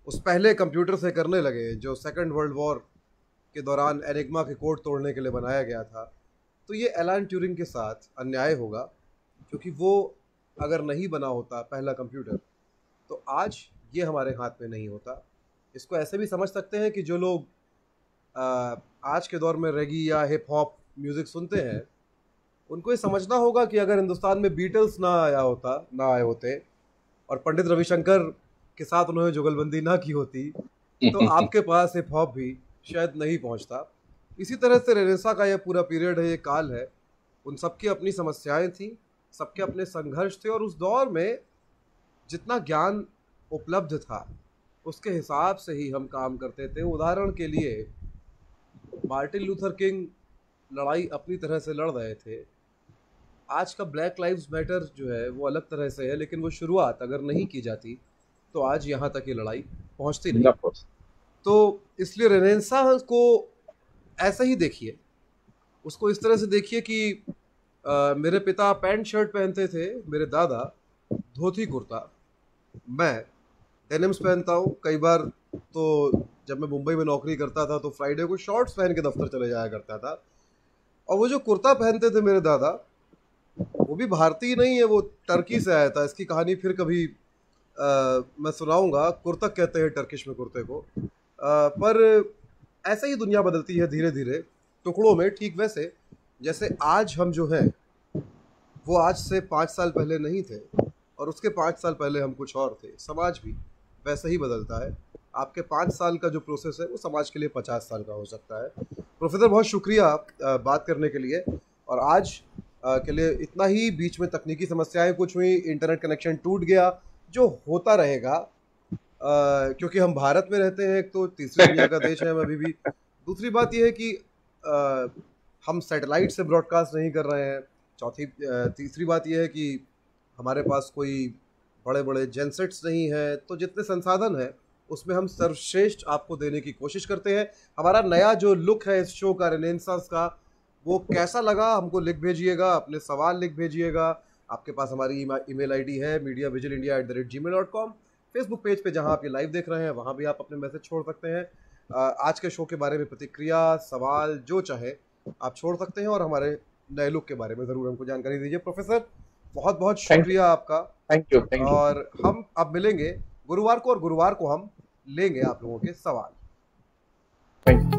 उस पहले कंप्यूटर से करने लगे जो सेकेंड वर्ल्ड वॉर के दौरान एनिग्मा के कोड तोड़ने के लिए बनाया गया था, तो ये एलन ट्यूरिंग के साथ अन्याय होगा, क्योंकि वो अगर नहीं बना होता पहला कंप्यूटर तो आज ये हमारे हाथ में नहीं होता। इसको ऐसे भी समझ सकते हैं कि जो लोग आज के दौर में रेगी या हिप हॉप म्यूज़िक सुनते हैं, उनको ये समझना होगा कि अगर हिंदुस्तान में बीटल्स ना आए होते और पंडित रविशंकर के साथ उन्होंने जुगलबंदी ना की होती तो आपके पास हिप हॉप भी शायद नहीं पहुंचता। इसी तरह से रेनेसां का यह पूरा पीरियड है, ये काल है, उन सबकी अपनी समस्याएं थी, सबके अपने संघर्ष थे और उस दौर में जितना ज्ञान उपलब्ध था उसके हिसाब से ही हम काम करते थे। उदाहरण के लिए मार्टिन लूथर किंग लड़ाई अपनी तरह से लड़ रहे थे। आज का ब्लैक लाइव्स मैटर जो है वो अलग तरह से है, लेकिन वो शुरुआत अगर नहीं की जाती तो आज यहाँ तक ये लड़ाई पहुँचती नहीं। तो इसलिए रेनेसां को ऐसा ही देखिए, उसको इस तरह से देखिए कि मेरे पिता पैंट शर्ट पहनते थे, मेरे दादा धोती कुर्ता, मैं डेनिम्स पहनता हूँ। कई बार तो जब मैं मुंबई में नौकरी करता था तो फ्राइडे को शॉर्ट्स पहन के दफ्तर चले जाया करता था। और वो जो कुर्ता पहनते थे मेरे दादा, वो भी भारतीय नहीं है, वो टर्की से आया था। इसकी कहानी फिर कभी मैं सुनाऊंगा। कुर्तक कहते हैं टर्किश में कुर्ते को। पर ऐसे ही दुनिया बदलती है धीरे धीरे टुकड़ों में, ठीक वैसे जैसे आज हम जो हैं वो आज से 5 साल पहले नहीं थे और उसके 5 साल पहले हम कुछ और थे। समाज भी वैसे ही बदलता है। आपके 5 साल का जो प्रोसेस है वो समाज के लिए 50 साल का हो सकता है। प्रोफेसर बहुत शुक्रिया बात करने के लिए, और आज के लिए इतना ही। बीच में तकनीकी समस्याएं कुछ हुई, इंटरनेट कनेक्शन टूट गया, जो होता रहेगा क्योंकि हम भारत में रहते हैं, एक तो तीसरी दुनिया का देश है हम अभी भी। दूसरी बात यह है कि हम सैटेलाइट से ब्रॉडकास्ट नहीं कर रहे हैं, तीसरी बात यह है कि हमारे पास कोई बड़े बड़े जेनसेट्स नहीं है, तो जितने संसाधन है उसमें हम सर्वश्रेष्ठ आपको देने की कोशिश करते हैं। हमारा नया जो लुक है इस शो का, रेनेसांस का, वो कैसा लगा हमको लिख भेजिएगा, अपने सवाल लिख भेजिएगा। आपके पास हमारी ईमेल आईडी है mediavigilindia@gmail.com। फेसबुक पेज पे जहां आप ये लाइव देख रहे हैं वहां भी आप अपने मैसेज छोड़ सकते हैं। आज के शो के बारे में प्रतिक्रिया, सवाल जो चाहे आप छोड़ सकते हैं, और हमारे नए लुक के बारे में ज़रूर हमको जानकारी दीजिए। प्रोफेसर, बहुत बहुत शुक्रिया आपका। Thank you. और हम अब मिलेंगे गुरुवार को, और गुरुवार को हम लेंगे आप लोगों के सवाल। Thank you.